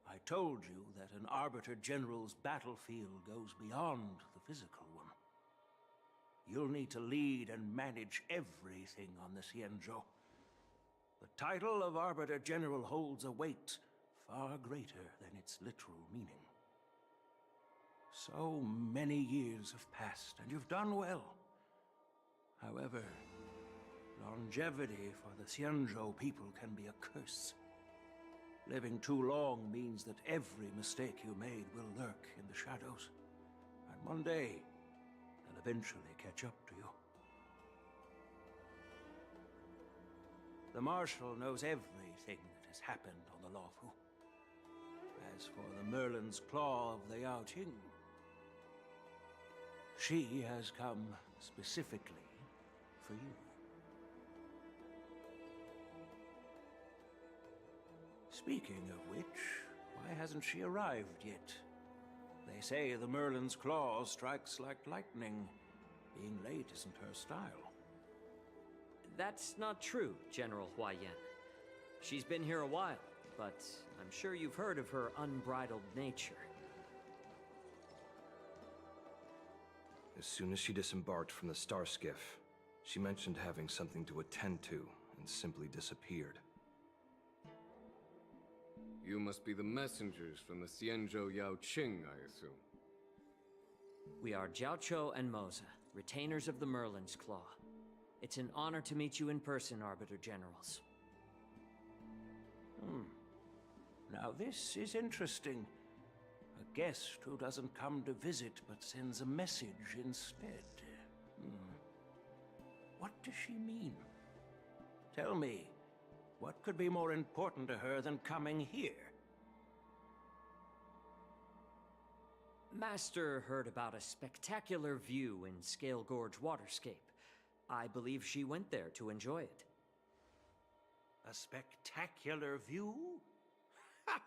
S15: I told you that an Arbiter General's battlefield goes beyond the physical one. You'll need to lead and manage everything on the Xianzhou. The title of Arbiter General holds a weight far greater than its literal meaning. So many years have passed, and you've done well. However, longevity for the Xianzhou people can be a curse. Living too long means that every mistake you made will lurk in the shadows. And one day, they'll eventually catch up to you. The Marshal knows everything that has happened on the Lawfu. As for the Merlin's Claw of the Yao Qing, she has come specifically for you. Speaking of which, why hasn't she arrived yet? They say the Merlin's Claw strikes like lightning. Being late isn't her style.
S16: That's not true, General Huaiyan. She's been here a while, but I'm sure you've heard of her unbridled nature.
S17: As soon as she disembarked from the star skiff, she mentioned having something to attend to and simply disappeared.
S13: You must be the messengers from the Xianzhou Yao Qing, I assume.
S16: We are Jiaoqiu and Moza, retainers of the Merlin's Claw. It's an honor to meet you in person, Arbiter Generals.
S15: Now this is interesting. A guest who doesn't come to visit but sends a message instead. What does she mean? Tell me, what could be more important to her than coming here?
S16: Master heard about a spectacular view in Scale Gorge Waterscape. I believe she went there to enjoy it.
S15: A spectacular view? Ha!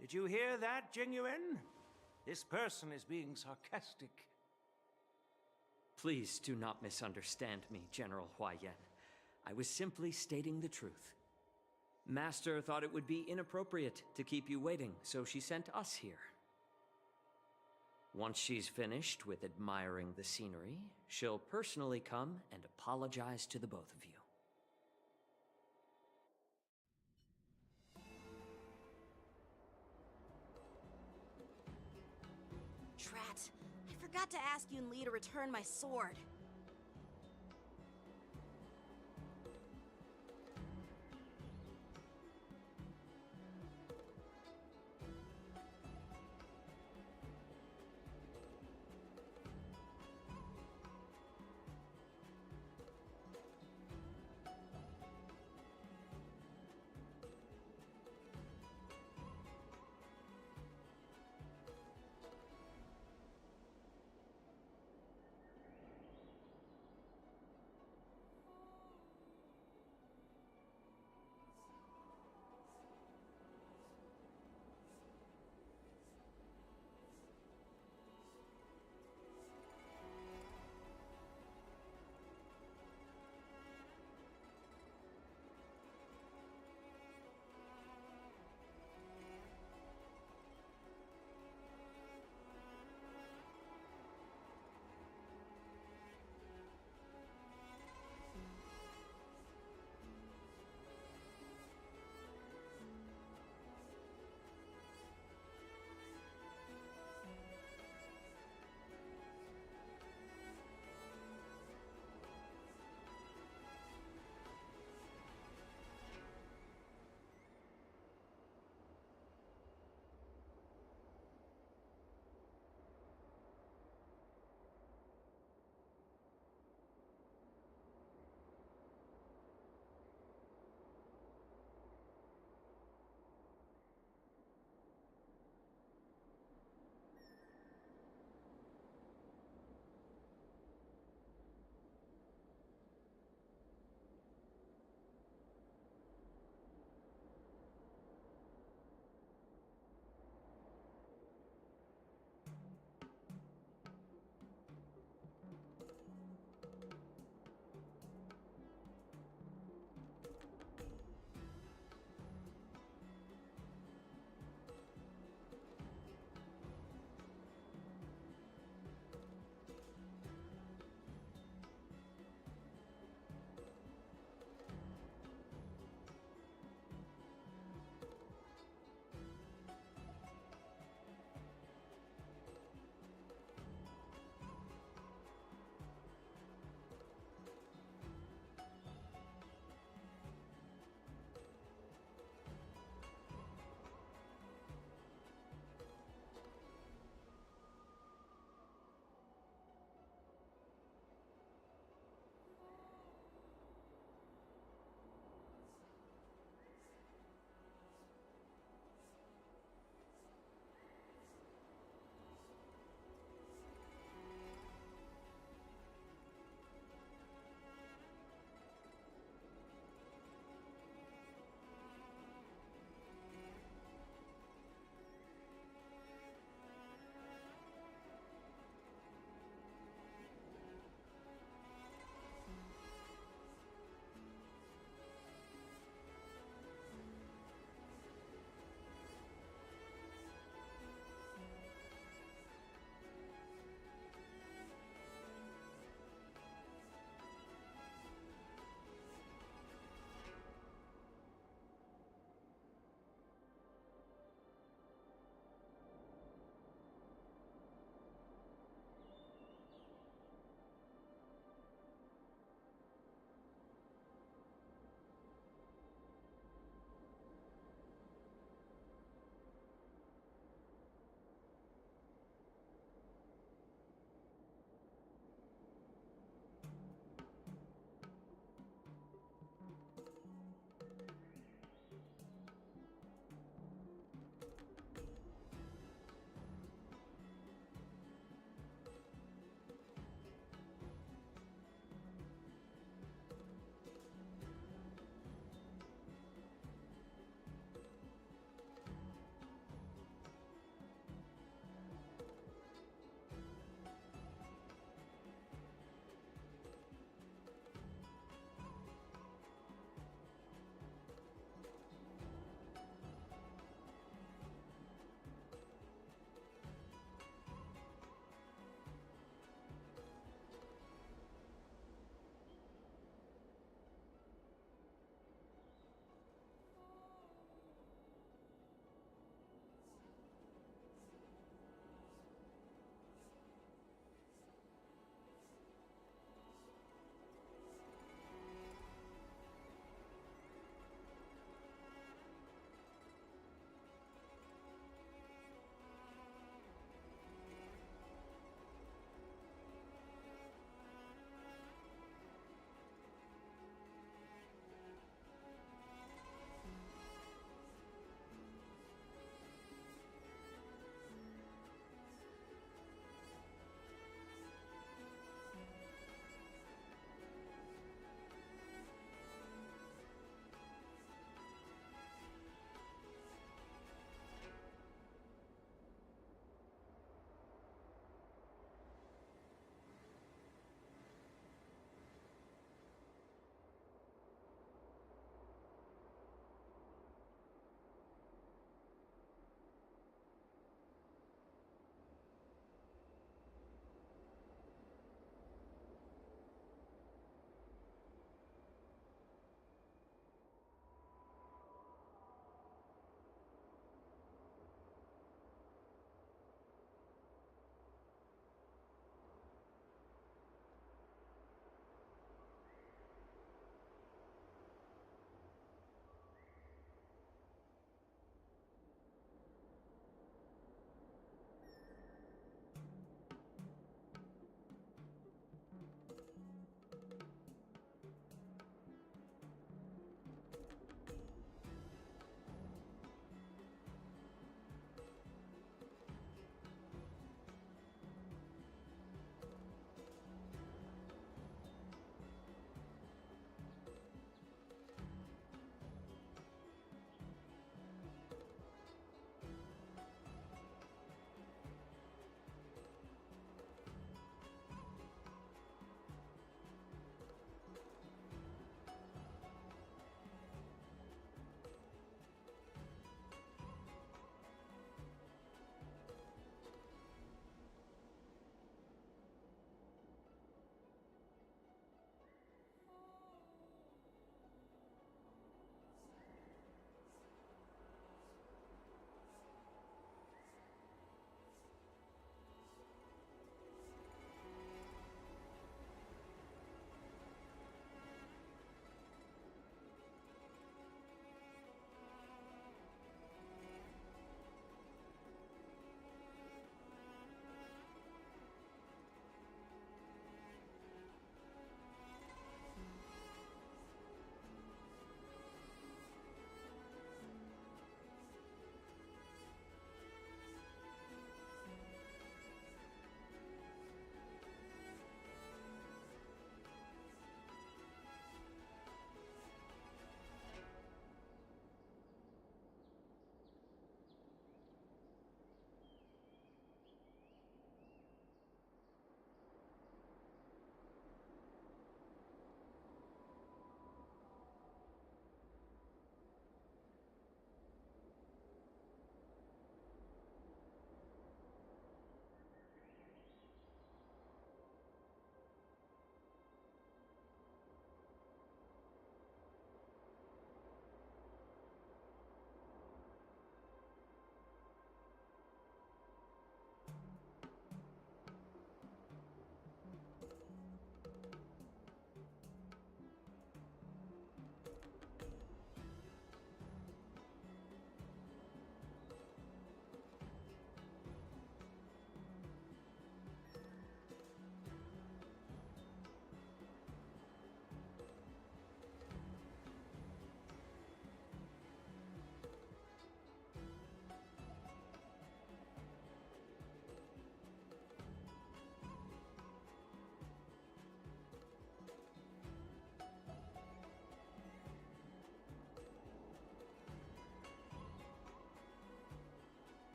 S15: Did you hear that, Genuine? This person is being sarcastic.
S16: Please do not misunderstand me, General Huayan. I was simply stating the truth. Master thought it would be inappropriate to keep you waiting, so she sent us here. Once she's finished with admiring the scenery, she'll personally come and apologize to the both of you.
S12: Drat, I forgot to ask Yun Li to return my sword.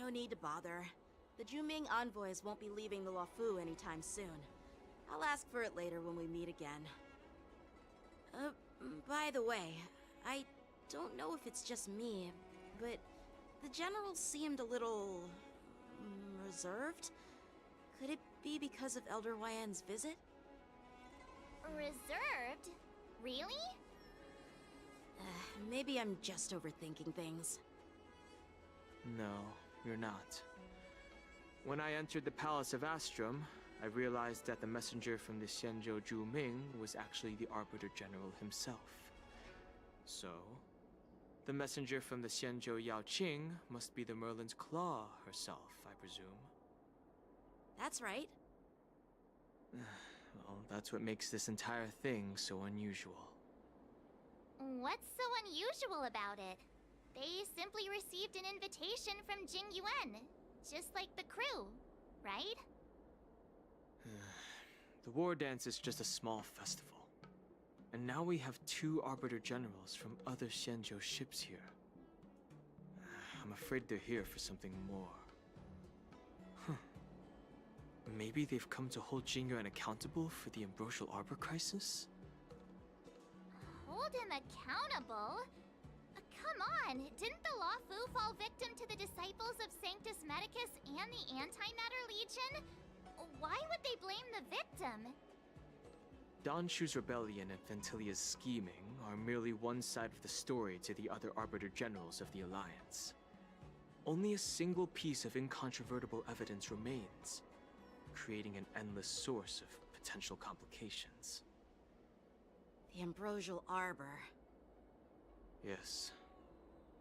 S12: No need to bother. The Juming envoys won't be leaving the Luofu anytime soon. I'll ask for it later when we meet again. By the way, I don't know if it's just me, but the general seemed a little reserved. Could it be because of Elder Huayan's visit?
S3: Reserved? Really?
S12: Maybe I'm just overthinking things.
S14: No, you're not. When I entered the Palace of Astrum, I realized that the messenger from the Xianzhou Juming was actually the Arbiter General himself. So, the messenger from the Xianzhou Yaoqing must be the Merlin's Claw herself, I presume.
S12: That's right.
S14: Well, that's what makes this entire thing so unusual.
S3: What's so unusual about it? They simply received an invitation from Jing Yuan, just like the crew, right?
S14: The war dance is just a small festival. And now we have 2 Arbiter Generals from other Xianzhou ships here. I'm afraid they're here for something more. Maybe they've come to hold Jingyuan accountable for the Ambrosial Arbor crisis?
S3: Hold him accountable? Come on, didn't the Luofu fall victim to the disciples of Sanctus Medicus and the Antimatter Legion? Why would they blame the victim?
S14: Danshu's rebellion and Ventilia's scheming are merely one side of the story to the other Arbiter Generals of the Alliance. Only a single piece of incontrovertible evidence remains, creating an endless source of potential complications.
S12: The Ambrosial Arbor.
S14: Yes.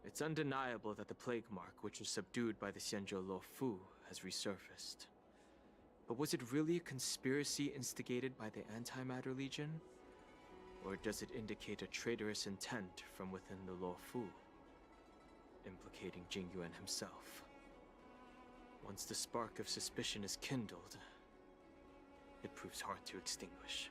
S14: It's undeniable that the Plague Mark, which was subdued by the Xianzhou Luofu, has resurfaced. But was it really a conspiracy instigated by the Antimatter Legion? Or does it indicate a traitorous intent from within the Luofu, implicating Jingyuan himself? Once the spark of suspicion is kindled, it proves hard to extinguish.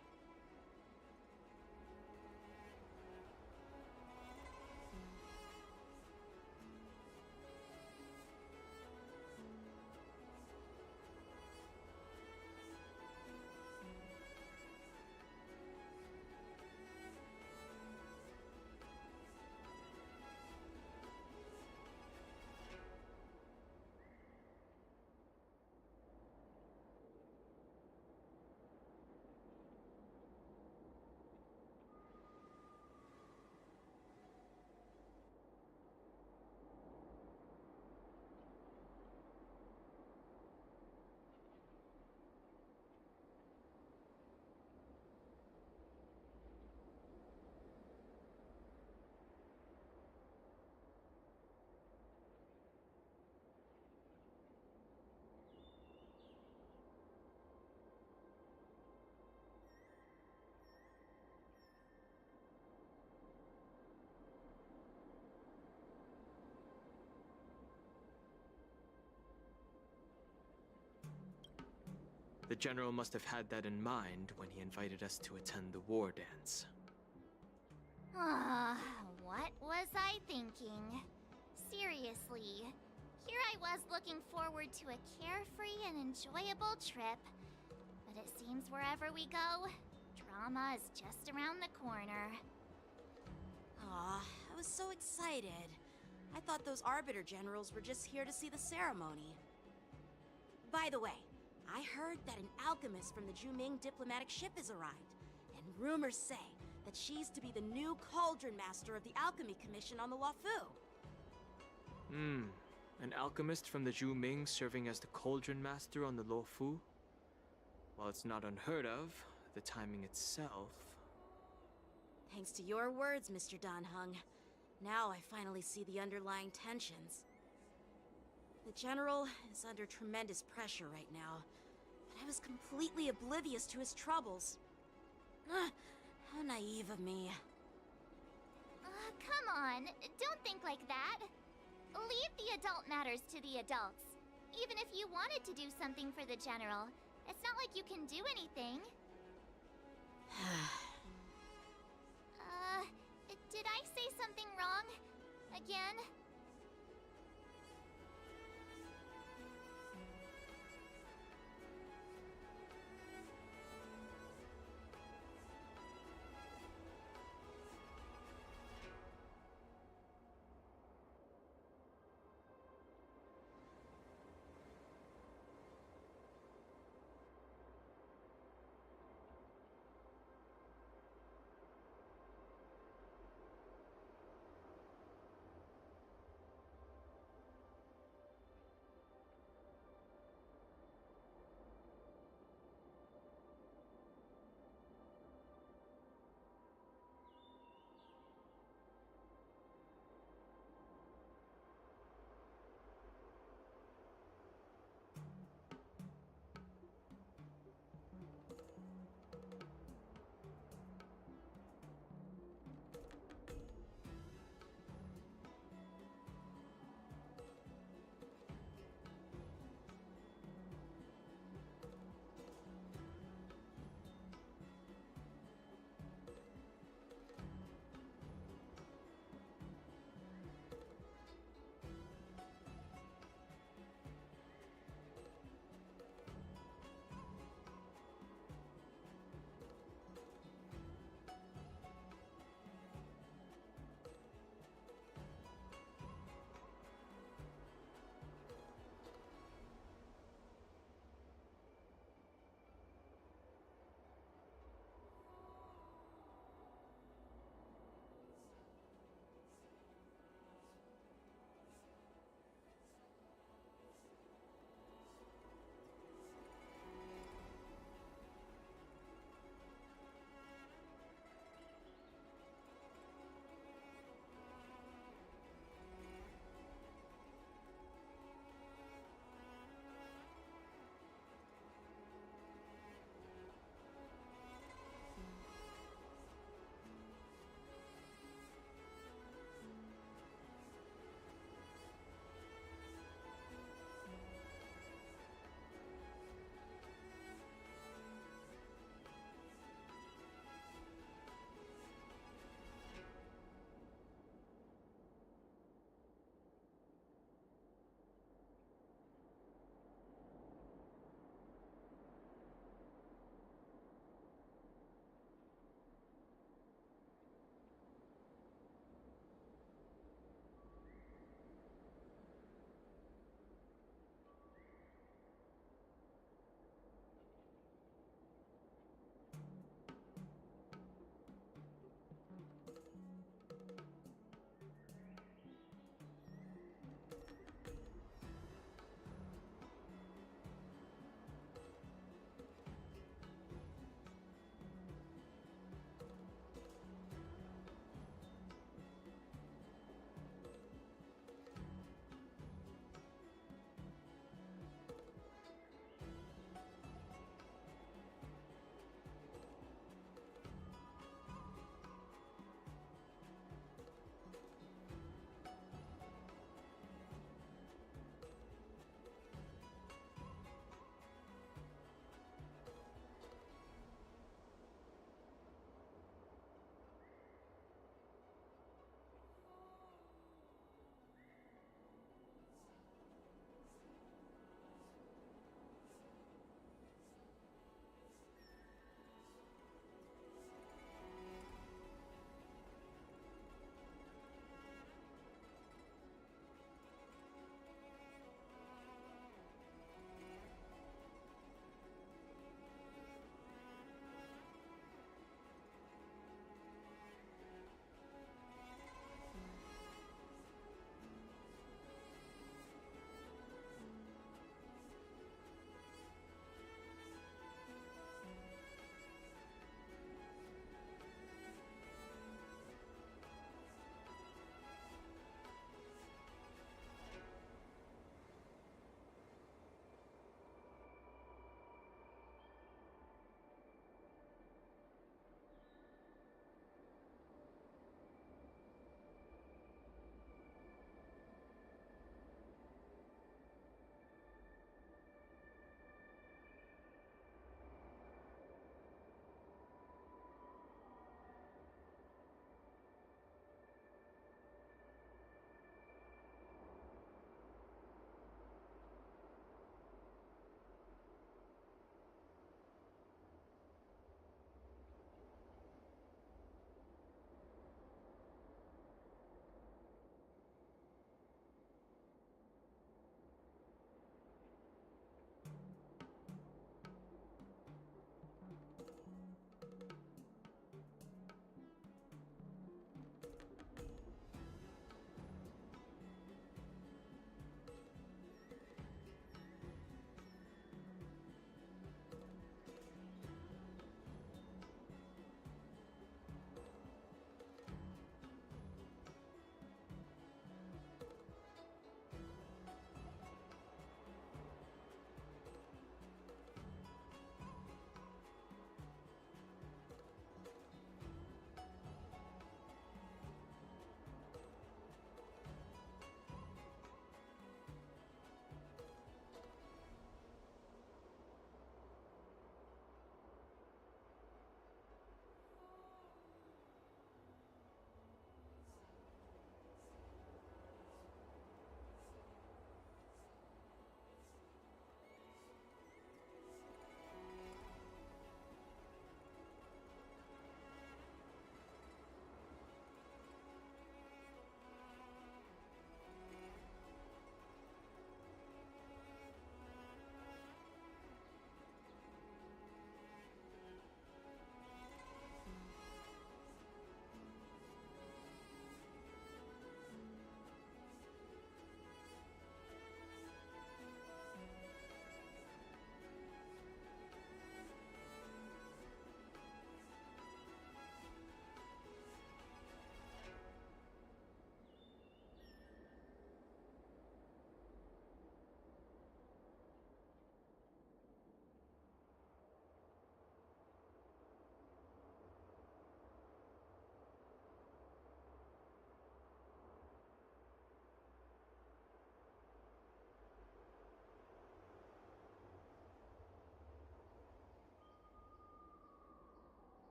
S14: The General must have had that in mind when he invited us to attend the war dance.
S3: What was I thinking? Seriously, here I was looking forward to a carefree and enjoyable trip. But it seems wherever we go, drama is just around the corner.
S12: Aw, I was so excited. I thought those Arbiter Generals were just here to see the ceremony. By the way, I heard that an alchemist from the Juming diplomatic ship has arrived, and rumors say that she's to be the new Cauldron Master of the Alchemy Commission on the Luofu.
S14: An alchemist from the Juming serving as the Cauldron Master on the Luofu? While it's not unheard of, the timing itself...
S12: Thanks to your words, Mr. Danheng. Now I finally see the underlying tensions. The General is under tremendous pressure right now, but I was completely oblivious to his troubles. How naive of me.
S3: Come on, don't think like that. Leave the adult matters to the adults. Even if you wanted to do something for the General, it's not like you can do anything. Did I say something wrong? Again?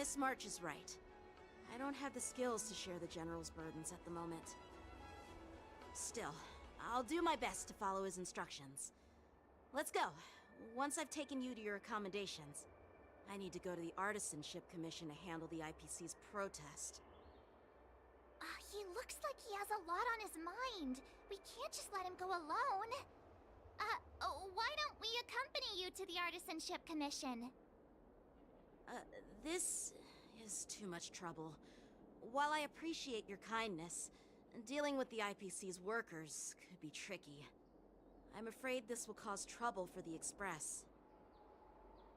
S12: guess March is right. I don't have the skills to share the General's burdens at the moment. Still, I'll do my best to follow his instructions. Let's go. Once I've taken you to your accommodations, I need to go to the Artisanship Commission to handle the IPC's protest.
S3: He looks like he has a lot on his mind. We can't just let him go alone. Why don't we accompany you to the Artisanship Commission?
S12: This is too much trouble. While I appreciate your kindness, dealing with the IPC's workers could be tricky. I'm afraid this will cause trouble for the Express.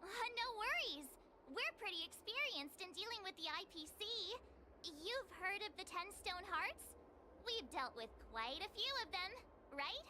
S3: No worries. We're pretty experienced in dealing with the IPC. You've heard of the 10 Stone Hearts? We've dealt with quite a few of them, right?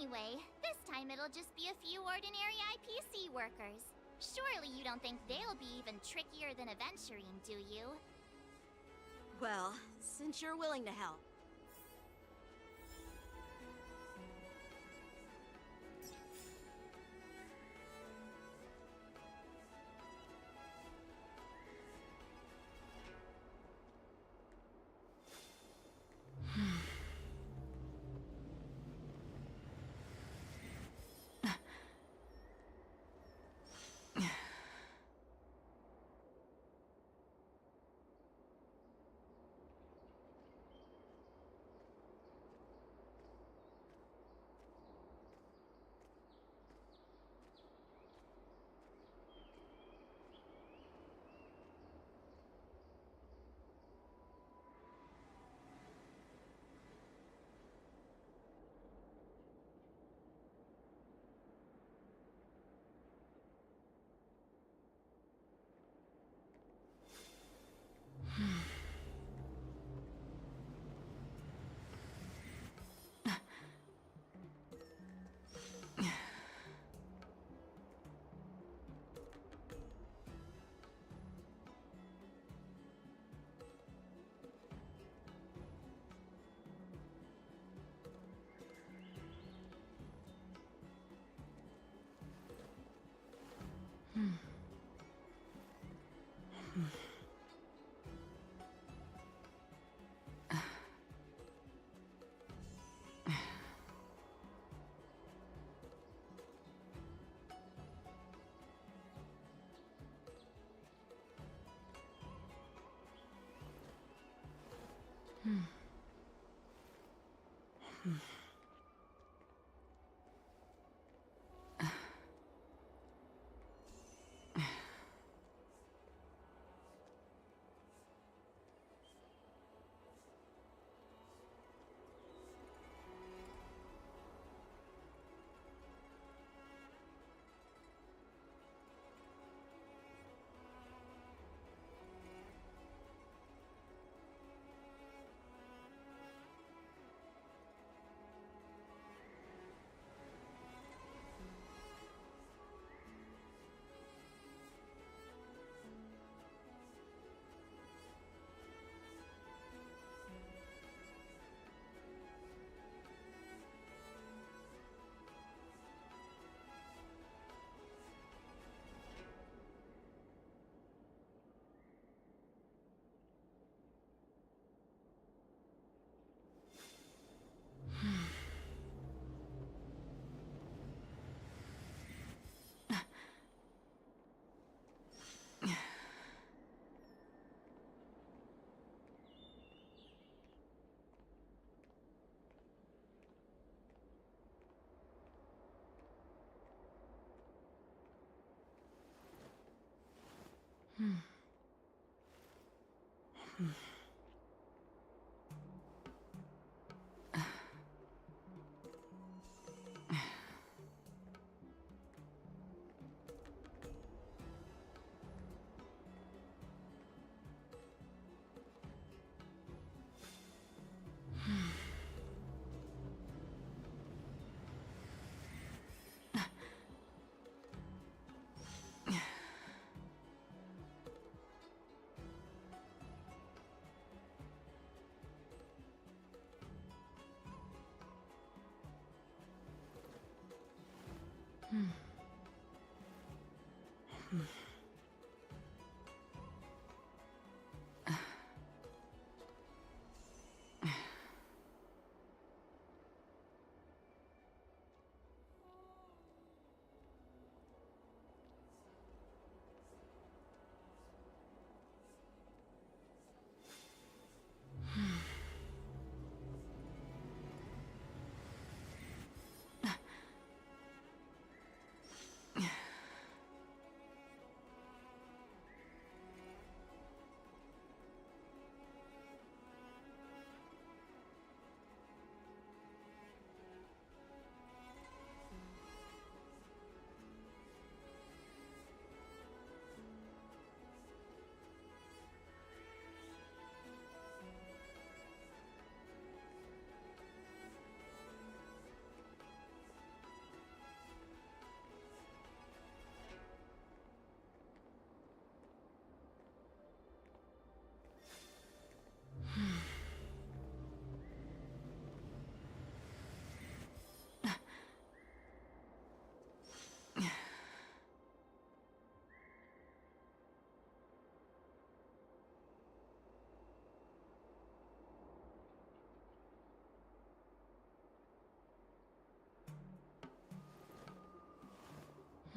S3: Anyway, this time it'll just be a few ordinary IPC workers. Surely you don't think they'll be even trickier than Aventurine, do you?
S12: Well, since you're willing to help.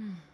S2: Hmm.